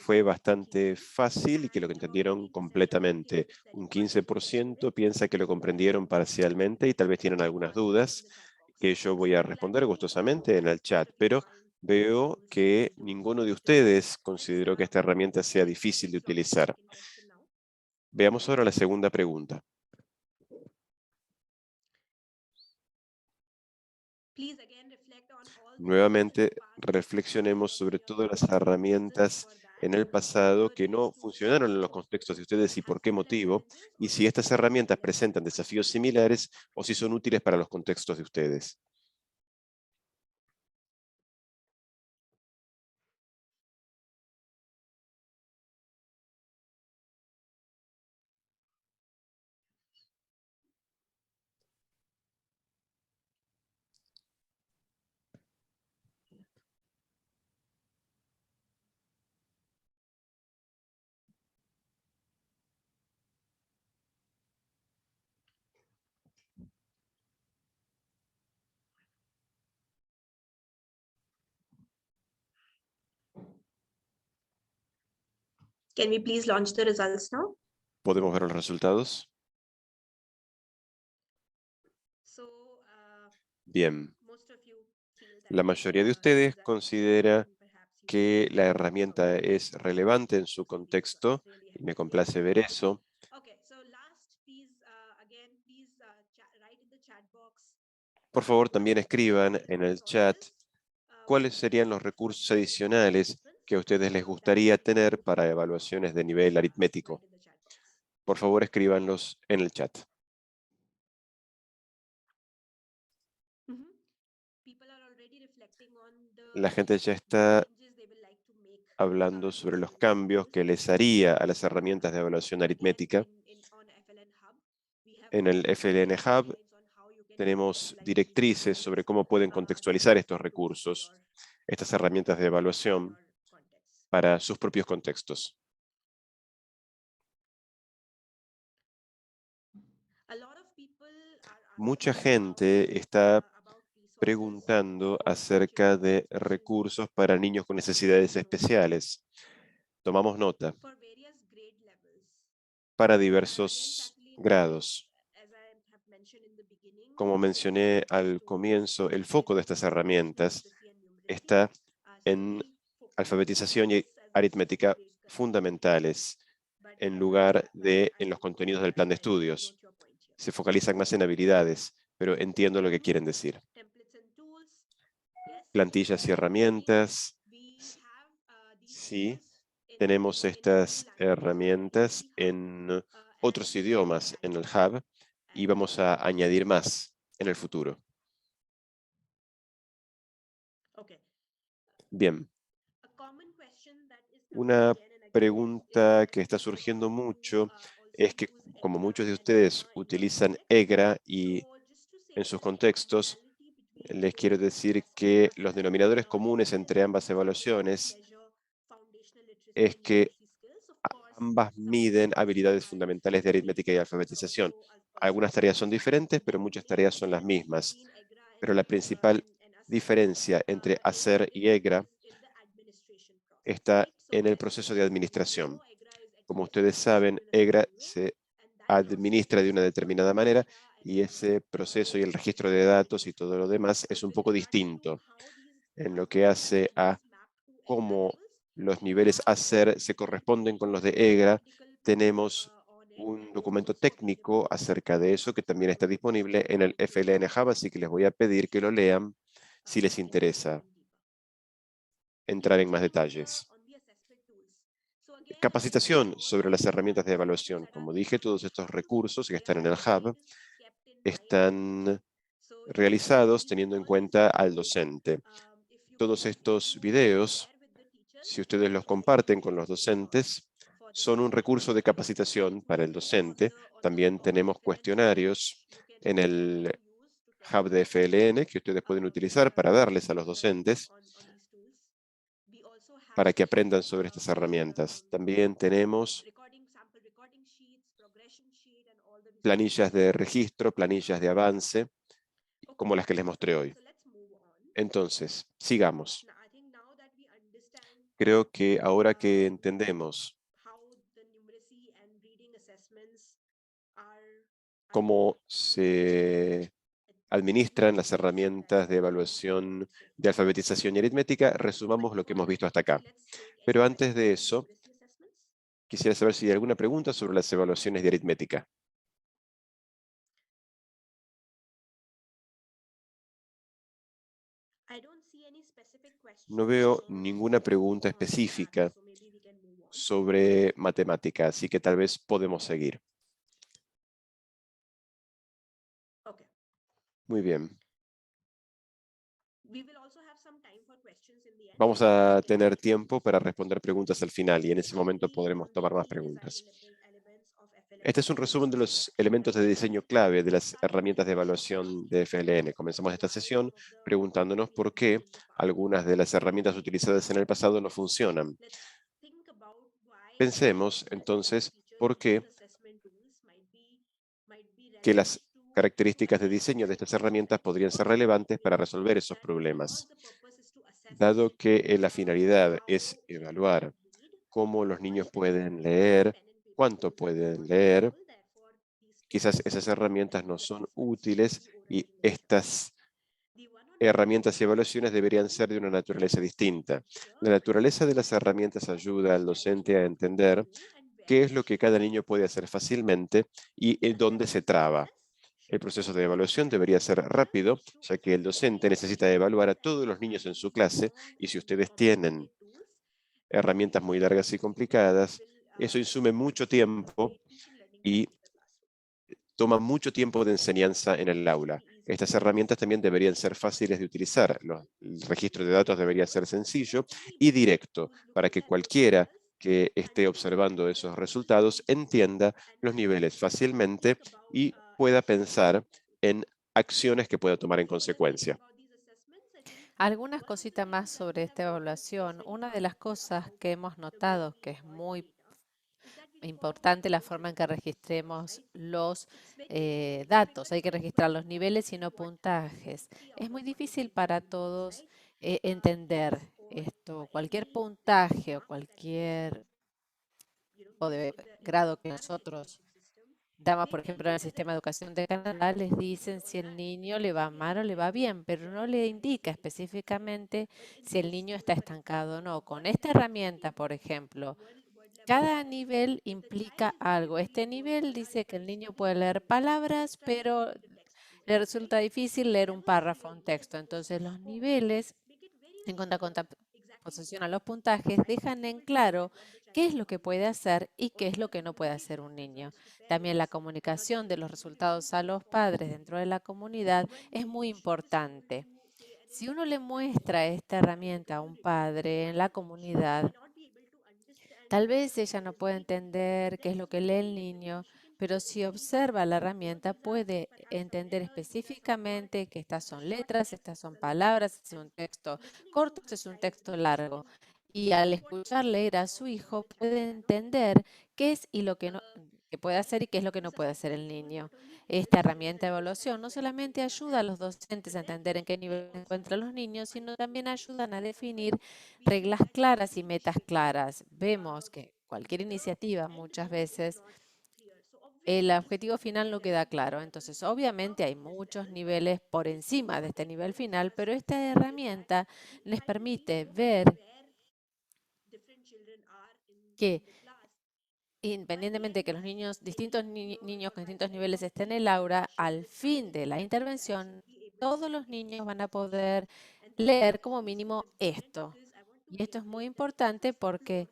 S1: fue bastante fácil y que lo que entendieron completamente. Un 15% piensa que lo comprendieron parcialmente y tal vez tienen algunas dudas que yo voy a responder gustosamente en el chat, pero veo que ninguno de ustedes consideró que esta herramienta sea difícil de utilizar. Veamos ahora la segunda pregunta. Nuevamente, reflexionemos sobre todas las herramientas en el pasado que no funcionaron en los contextos de ustedes y por qué motivo, y si estas herramientas presentan desafíos similares o si son útiles para los contextos de ustedes.
S2: can we please launch the results now?
S1: ¿Podemos ver los resultados? Bien. La mayoría de ustedes considera que la herramienta es relevante en su contexto, y me complace ver eso. Por favor, también escriban en el chat cuáles serían los recursos adicionales que a ustedes les gustaría tener para evaluaciones de nivel aritmético. Por favor, escríbanlos en el chat. La gente ya está hablando sobre los cambios que les haría a las herramientas de evaluación aritmética. En el FLN Hub tenemos directrices sobre cómo pueden contextualizar estos recursos, estas herramientas de evaluación, para sus propios contextos. Mucha gente está preguntando acerca de recursos para niños con necesidades especiales. Tomamos nota. Para diversos grados. Como mencioné al comienzo, el foco de estas herramientas está en alfabetización y aritmética fundamentales, en lugar de en los contenidos del plan de estudios. Se focalizan más en habilidades, pero entiendo lo que quieren decir. Plantillas y herramientas. Sí, tenemos estas herramientas en otros idiomas en el Hub y vamos a añadir más en el futuro. Bien. Una pregunta que está surgiendo mucho es que, como muchos de ustedes utilizan EGRA y en sus contextos, les quiero decir que los denominadores comunes entre ambas evaluaciones es que ambas miden habilidades fundamentales de aritmética y alfabetización. Algunas tareas son diferentes, pero muchas tareas son las mismas. Pero la principal diferencia entre hacer y EGRA está en el proceso de administración. Como ustedes saben, EGRA se administra de una determinada manera y ese proceso y el registro de datos y todo lo demás es un poco distinto en lo que hace a cómo los niveles hacer se corresponden con los de EGRA. Tenemos un documento técnico acerca de eso que también está disponible en el FLN Hub, así que les voy a pedir que lo lean si les interesa entrar en más detalles. Capacitación sobre las herramientas de evaluación. Como dije, todos estos recursos que están en el Hub están realizados teniendo en cuenta al docente. Todos estos videos, si ustedes los comparten con los docentes, son un recurso de capacitación para el docente. También tenemos cuestionarios en el Hub de FLN que ustedes pueden utilizar para darles a los docentes para que aprendan sobre estas herramientas. También tenemos planillas de registro, planillas de avance, como las que les mostré hoy. Entonces, sigamos. Creo que ahora que entendemos cómo se administran las herramientas de evaluación de alfabetización y aritmética, resumamos lo que hemos visto hasta acá. Pero antes de eso, quisiera saber si hay alguna pregunta sobre las evaluaciones de aritmética. No veo ninguna pregunta específica sobre matemática, así que tal vez podemos seguir. Muy bien. Vamos a tener tiempo para responder preguntas al final y en ese momento podremos tomar más preguntas. Este es un resumen de los elementos de diseño clave de las herramientas de evaluación de FLN. Comenzamos esta sesión preguntándonos por qué algunas de las herramientas utilizadas en el pasado no funcionan. Pensemos entonces por qué que las características de diseño de estas herramientas podrían ser relevantes para resolver esos problemas. Dado que la finalidad es evaluar cómo los niños pueden leer, cuánto pueden leer, quizás esas herramientas no son útiles y estas herramientas y evaluaciones deberían ser de una naturaleza distinta. La naturaleza de las herramientas ayuda al docente a entender qué es lo que cada niño puede hacer fácilmente y dónde se traba. El proceso de evaluación debería ser rápido, ya que el docente necesita evaluar a todos los niños en su clase y si ustedes tienen herramientas muy largas y complicadas, eso insume mucho tiempo y toma mucho tiempo de enseñanza en el aula. Estas herramientas también deberían ser fáciles de utilizar. El registro de datos debería ser sencillo y directo para que cualquiera que esté observando esos resultados entienda los niveles fácilmente y pueda pensar en acciones que pueda tomar en consecuencia.
S3: Algunas cositas más sobre esta evaluación. Una de las cosas que hemos notado que es muy importante la forma en que registremos los datos. Hay que registrar los niveles y no puntajes. Es muy difícil para todos entender esto. Cualquier puntaje o cualquier tipo de grado que nosotros damos, por ejemplo, en el sistema de educación de Canadá, les dicen si el niño le va mal o le va bien, pero no le indica específicamente si el niño está estancado o no. Con esta herramienta, por ejemplo, cada nivel implica algo. Este nivel dice que el niño puede leer palabras, pero le resulta difícil leer un párrafo, un texto. Entonces, los niveles, en contraposición a los puntajes, dejan en claro qué es lo que puede hacer y qué es lo que no puede hacer un niño. También la comunicación de los resultados a los padres dentro de la comunidad es muy importante. Si uno le muestra esta herramienta a un padre en la comunidad, tal vez ella no pueda entender qué es lo que lee el niño, pero si observa la herramienta puede entender específicamente que estas son letras, estas son palabras, este es un texto corto, este es un texto largo. Y al escuchar leer a su hijo puede entender qué es y lo que no que puede hacer y qué es lo que no puede hacer el niño. Esta herramienta de evaluación no solamente ayuda a los docentes a entender en qué nivel se encuentran los niños, sino también ayudan a definir reglas claras y metas claras. Vemos que cualquier iniciativa muchas veces el objetivo final no queda claro. Entonces, obviamente hay muchos niveles por encima de este nivel final, pero esta herramienta les permite ver que independientemente de que los niños, distintos niños con distintos niveles estén en el aula, al fin de la intervención, todos los niños van a poder leer como mínimo esto. Y esto es muy importante porque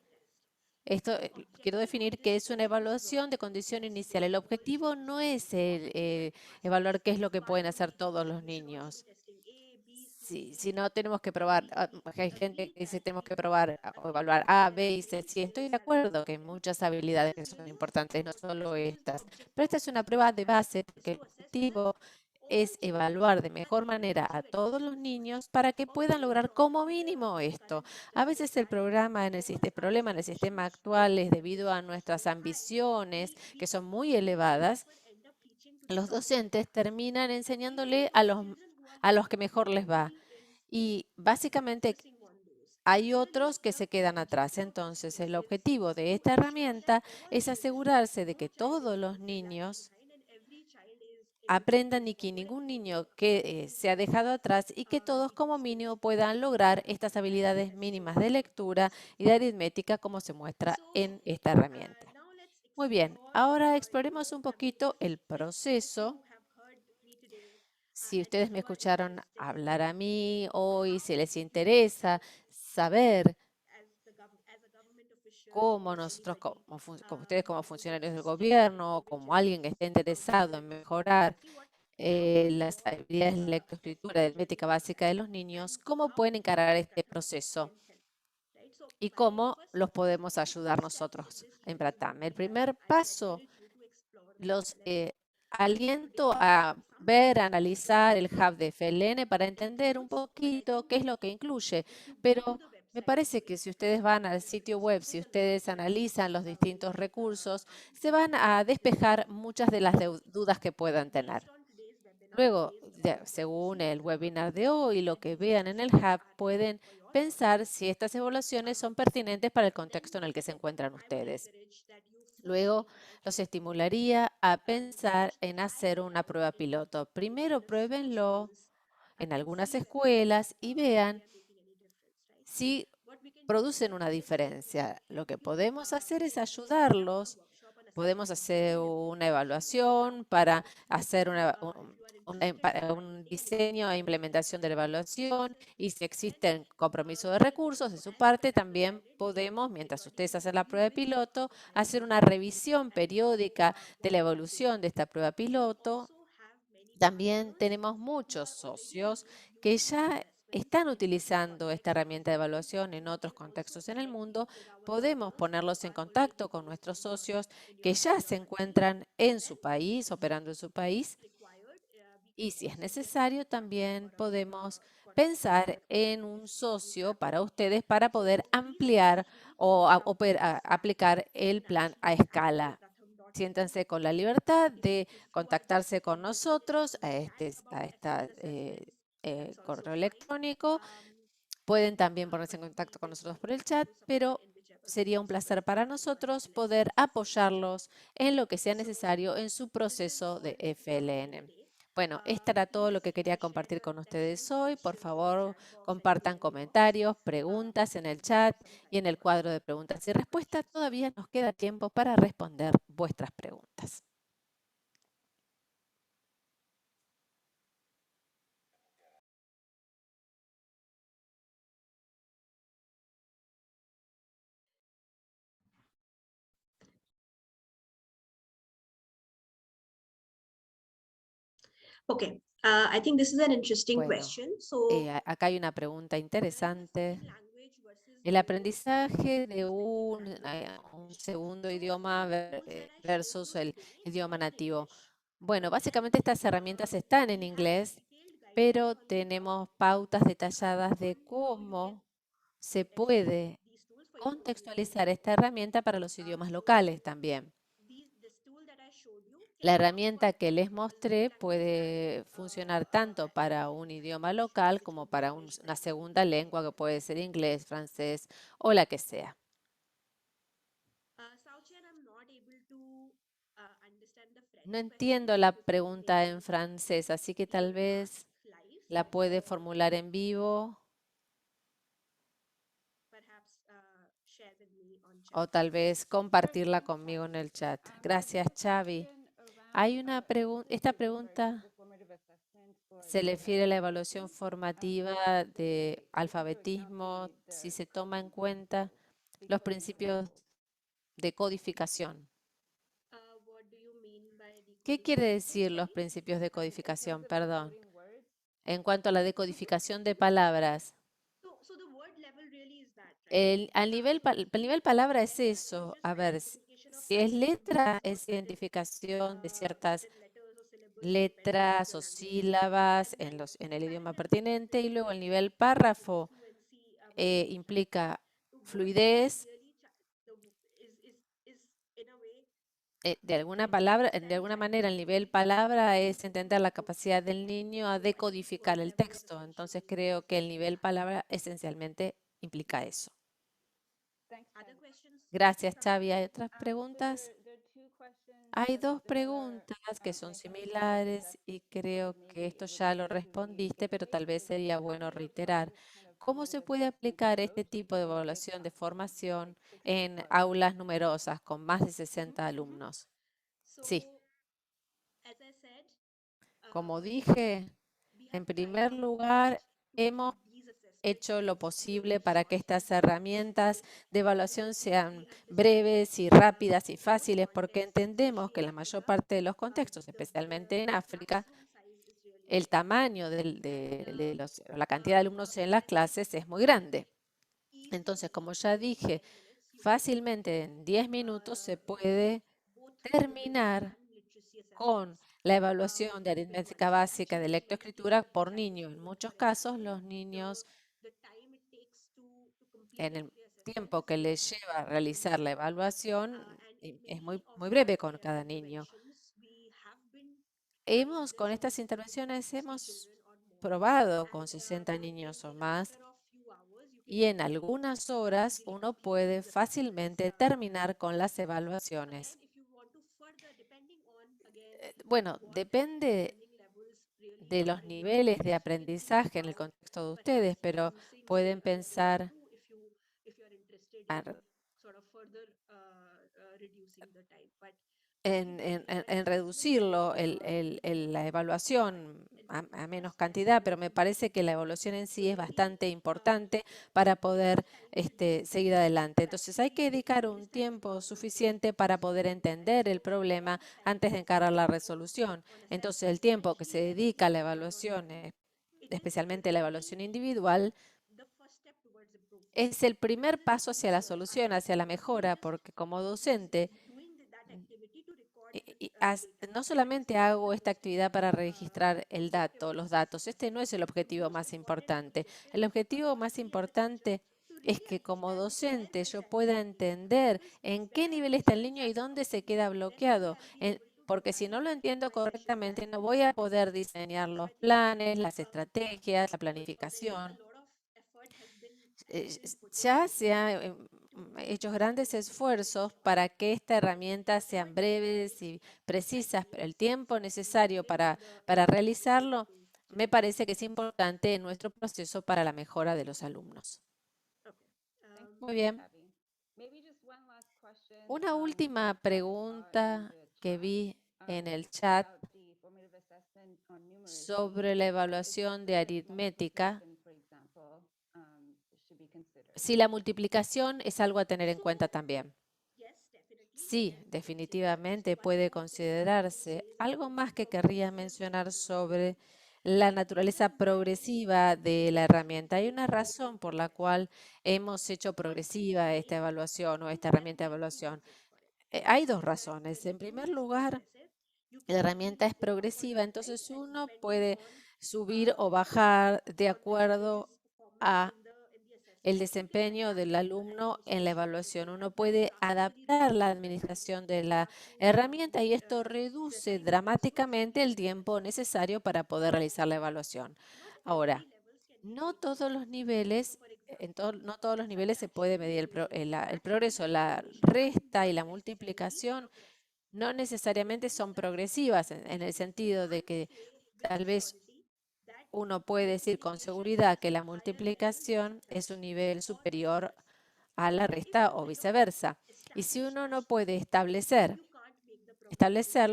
S3: esto quiero definir que es una evaluación de condición inicial. El objetivo no es evaluar qué es lo que pueden hacer todos los niños. Si no tenemos que probar, hay gente que dice tenemos que probar o evaluar A, B y C. Sí, estoy de acuerdo que hay muchas habilidades que son importantes, no solo estas. Pero esta es una prueba de base porque el objetivo es evaluar de mejor manera a todos los niños para que puedan lograr como mínimo esto. A veces el problema en el sistema actual es debido a nuestras ambiciones, que son muy elevadas. Los docentes terminan enseñándole a los que mejor les va. Y básicamente hay otros que se quedan atrás. Entonces, el objetivo de esta herramienta es asegurarse de que todos los niños aprendan y que ningún niño que se ha dejado atrás y que todos como mínimo puedan lograr estas habilidades mínimas de lectura y de aritmética como se muestra en esta herramienta. Muy bien, ahora exploremos un poquito el proceso. Si ustedes me escucharon hablar a mí hoy, si les interesa saber cómo nosotros, como ustedes como funcionarios del gobierno, como alguien que esté interesado en mejorar las habilidades de lectoescritura, de aritmética básica de los niños, cómo pueden encarar este proceso y cómo los podemos ayudar nosotros en Pratam. El primer paso, los aliento a ver, analizar el hub de FLN para entender un poquito qué es lo que incluye, pero me parece que si ustedes van al sitio web, si ustedes analizan los distintos recursos, se van a despejar muchas de las dudas que puedan tener. Luego, según el webinar de hoy, lo que vean en el hub, pueden pensar si estas evaluaciones son pertinentes para el contexto en el que se encuentran ustedes. Luego, los estimularía a pensar en hacer una prueba piloto. Primero, pruébenlo en algunas escuelas y vean si producen una diferencia. Lo que podemos hacer es ayudarlos. Podemos hacer una evaluación para hacer un diseño e implementación de la evaluación, y si existen compromiso de recursos de su parte, también podemos, mientras ustedes hacen la prueba de piloto, hacer una revisión periódica de la evolución de esta prueba piloto. También tenemos muchos socios que ya están utilizando esta herramienta de evaluación en otros contextos en el mundo. Podemos ponerlos en contacto con nuestros socios que ya se encuentran en su país, operando en su país, Y si es necesario, también podemos pensar en un socio para ustedes para poder ampliar o aplicar el plan a escala. Siéntanse con la libertad de contactarse con nosotros a este correo electrónico. Pueden también ponerse en contacto con nosotros por el chat, pero sería un placer para nosotros poder apoyarlos en lo que sea necesario en su proceso de FLN. Bueno, esto era todo lo que quería compartir con ustedes hoy. Por favor, compartan comentarios, preguntas en el chat y en el cuadro de preguntas y respuestas. Todavía nos queda tiempo para responder vuestras preguntas.
S2: Okay, I think this is an interesting
S3: Bueno,
S2: question. So,
S3: acá hay una pregunta interesante.
S2: language versus
S3: El aprendizaje de un segundo idioma versus el idioma nativo. Bueno, básicamente estas herramientas están en inglés, pero tenemos pautas detalladas de cómo se puede contextualizar esta herramienta para los idiomas locales también. La herramienta que les mostré puede funcionar tanto para un idioma local como para una segunda lengua que puede ser inglés, francés o la que sea. No entiendo la pregunta en francés, así que tal vez la puede formular en vivo o tal vez compartirla conmigo en el chat. Gracias, Xavi. Hay una pregunta, esta pregunta se refiere a la evaluación formativa de alfabetismo, si se toma en cuenta los principios de codificación. ¿Qué quiere decir los principios de codificación? Perdón. En cuanto a la decodificación de palabras. El nivel palabra es eso. A ver, si es letra, es identificación de ciertas letras o sílabas en el idioma pertinente, y luego el nivel párrafo implica fluidez. De alguna manera, el nivel palabra es entender la capacidad del niño a decodificar el texto. Entonces, creo que el nivel palabra esencialmente implica eso. Gracias, Xavi. ¿Hay otras preguntas? Hay dos preguntas que son similares y creo que esto ya lo respondiste, pero tal vez sería bueno reiterar. ¿Cómo se puede aplicar este tipo de evaluación de formación en aulas numerosas con más de 60 alumnos? Sí. Como dije, en primer lugar, hemos hecho lo posible para que estas herramientas de evaluación sean breves y rápidas y fáciles, porque entendemos que en la mayor parte de los contextos, especialmente en África, el tamaño la cantidad de alumnos en las clases es muy grande. Entonces, como ya dije, fácilmente en 10 minutos se puede terminar con la evaluación de aritmética básica de lectoescritura por niño. En muchos casos, los niños, en el tiempo que les lleva a realizar la evaluación, es muy breve con cada niño. Con estas intervenciones hemos probado con 60 niños o más, y en algunas horas uno puede fácilmente terminar con las evaluaciones. Bueno, depende de los niveles de aprendizaje en el contexto de ustedes, pero pueden pensar en reducirlo, la evaluación a menos cantidad, pero me parece que la evaluación en sí es bastante importante para poder seguir adelante. Entonces hay que dedicar un tiempo suficiente para poder entender el problema antes de encarar la resolución. Entonces el tiempo que se dedica a la evaluación, especialmente la evaluación individual, es el primer paso hacia la solución, hacia la mejora, porque como docente no solamente hago esta actividad para registrar los datos, este no es el objetivo más importante. El objetivo más importante es que como docente yo pueda entender en qué nivel está el niño y dónde se queda bloqueado. Porque si no lo entiendo correctamente, no voy a poder diseñar los planes, las estrategias, la planificación. Ya se han hecho grandes esfuerzos para que estas herramientas sean breves y precisas, pero el tiempo necesario para realizarlo me parece que es importante en nuestro proceso para la mejora de los alumnos. Muy bien. Una última pregunta que vi en el chat sobre la evaluación de aritmética. Si la multiplicación es algo a tener en cuenta también. Sí, definitivamente puede considerarse. Algo más que querría mencionar sobre la naturaleza progresiva de la herramienta. Hay una razón por la cual hemos hecho progresiva esta evaluación o esta herramienta de evaluación. Hay dos razones. En primer lugar, la herramienta es progresiva, entonces uno puede subir o bajar de acuerdo a el desempeño del alumno en la evaluación. Uno puede adaptar la administración de la herramienta y esto reduce dramáticamente el tiempo necesario para poder realizar la evaluación. Ahora, no todos los niveles, no todos los niveles se puede medir el progreso. La resta y la multiplicación no necesariamente son progresivas en el sentido de que tal vez uno puede decir con seguridad que la multiplicación es un nivel superior a la resta o viceversa. Y si uno no puede establecerlo,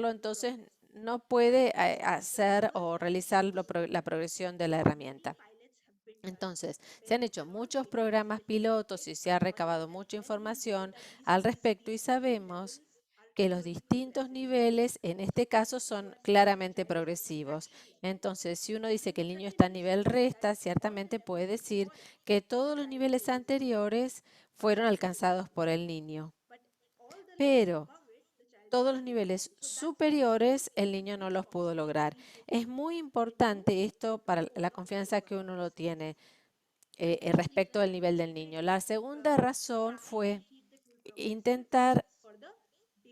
S3: entonces no puede hacer o realizar la progresión de la herramienta. Entonces, se han hecho muchos programas pilotos y se ha recabado mucha información al respecto y sabemos que los distintos niveles en este caso son claramente progresivos. Entonces, si uno dice que el niño está a nivel resta, ciertamente puede decir que todos los niveles anteriores fueron alcanzados por el niño. Pero todos los niveles superiores el niño no los pudo lograr. Es muy importante esto para la confianza que uno lo tiene respecto al nivel del niño. La segunda razón fue intentar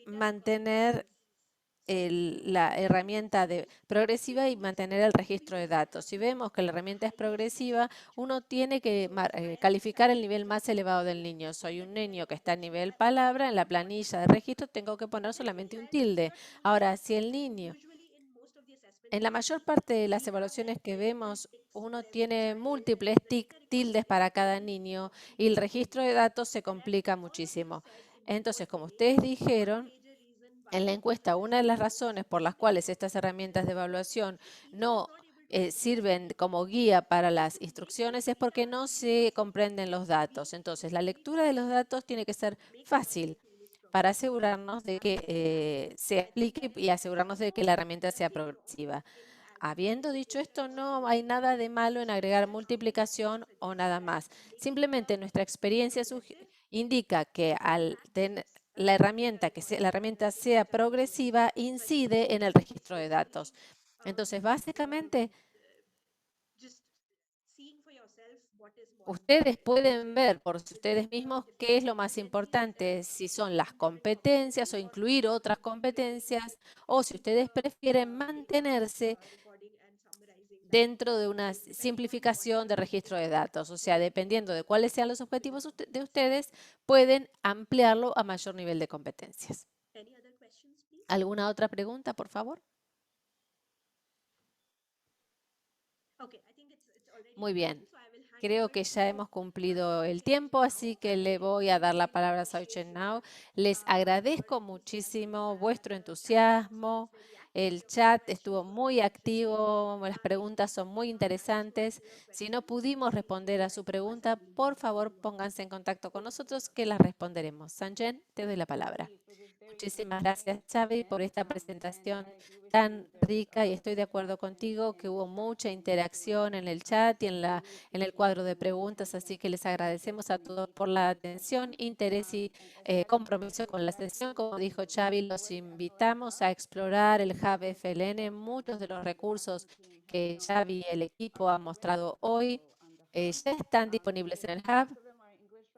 S3: mantener la herramienta progresiva y mantener el registro de datos. Si vemos que la herramienta es progresiva, uno tiene que calificar el nivel más elevado del niño. Soy un niño que está a nivel palabra, en la planilla de registro tengo que poner solamente un tilde. Ahora, si el niño, en la mayor parte de las evaluaciones que vemos, uno tiene múltiples tildes para cada niño y el registro de datos se complica muchísimo. Entonces, como ustedes dijeron, en la encuesta, una de las razones por las cuales estas herramientas de evaluación no sirven como guía para las instrucciones es porque no se comprenden los datos. Entonces, la lectura de los datos tiene que ser fácil para asegurarnos de que se aplique y asegurarnos de que la herramienta sea progresiva. Habiendo dicho esto, no hay nada de malo en agregar multiplicación o nada más. Simplemente nuestra experiencia indica que al tener la herramienta sea progresiva incide en el registro de datos. Entonces, básicamente, ustedes pueden ver por ustedes mismos qué es lo más importante, si son las competencias o incluir otras competencias, o si ustedes prefieren mantenerse dentro de una simplificación de registro de datos. O sea, dependiendo de cuáles sean los objetivos de ustedes, pueden ampliarlo a mayor nivel de competencias. ¿Alguna otra pregunta, por favor? Muy bien. Creo que ya hemos cumplido el tiempo, así que le voy a dar la palabra a Soichen Now. Les agradezco muchísimo vuestro entusiasmo. El chat estuvo muy activo, las preguntas son muy interesantes. Si no pudimos responder a su pregunta, por favor pónganse en contacto con nosotros que las responderemos. Sanjen, te doy la palabra. Muchísimas gracias, Xavi, por esta presentación tan rica y estoy de acuerdo contigo que hubo mucha interacción en el chat y en el cuadro de preguntas, así que les agradecemos a todos por la atención, interés y compromiso con la sesión. Como dijo Xavi, los invitamos a explorar el Hub FLN. Muchos de los recursos que Xavi y el equipo han mostrado hoy ya están disponibles en el Hub.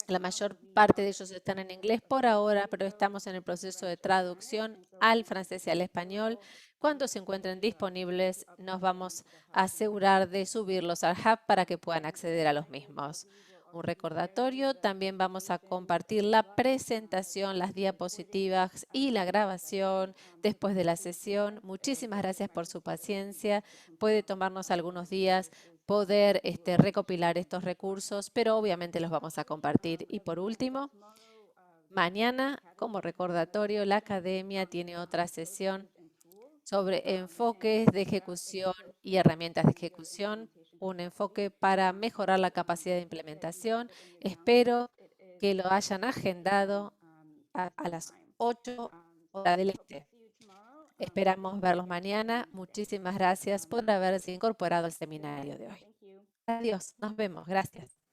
S3: La mayor parte de ellos están en inglés por ahora, pero estamos en el proceso de traducción al francés y al español. Cuando se encuentren disponibles, nos vamos a asegurar de subirlos al Hub para que puedan acceder a los mismos. Un recordatorio, también vamos a compartir la presentación, las diapositivas y la grabación después de la sesión. Muchísimas gracias por su paciencia. Puede tomarnos algunos días poder recopilar estos recursos, pero obviamente los vamos a compartir. Y por último, mañana, como recordatorio, la academia tiene otra sesión sobre enfoques de ejecución y herramientas de ejecución, un enfoque para mejorar la capacidad de implementación. Espero que lo hayan agendado a las 8 horas del este. Esperamos verlos mañana. Muchísimas gracias por haberse incorporado al seminario de hoy. Adiós, nos vemos. Gracias.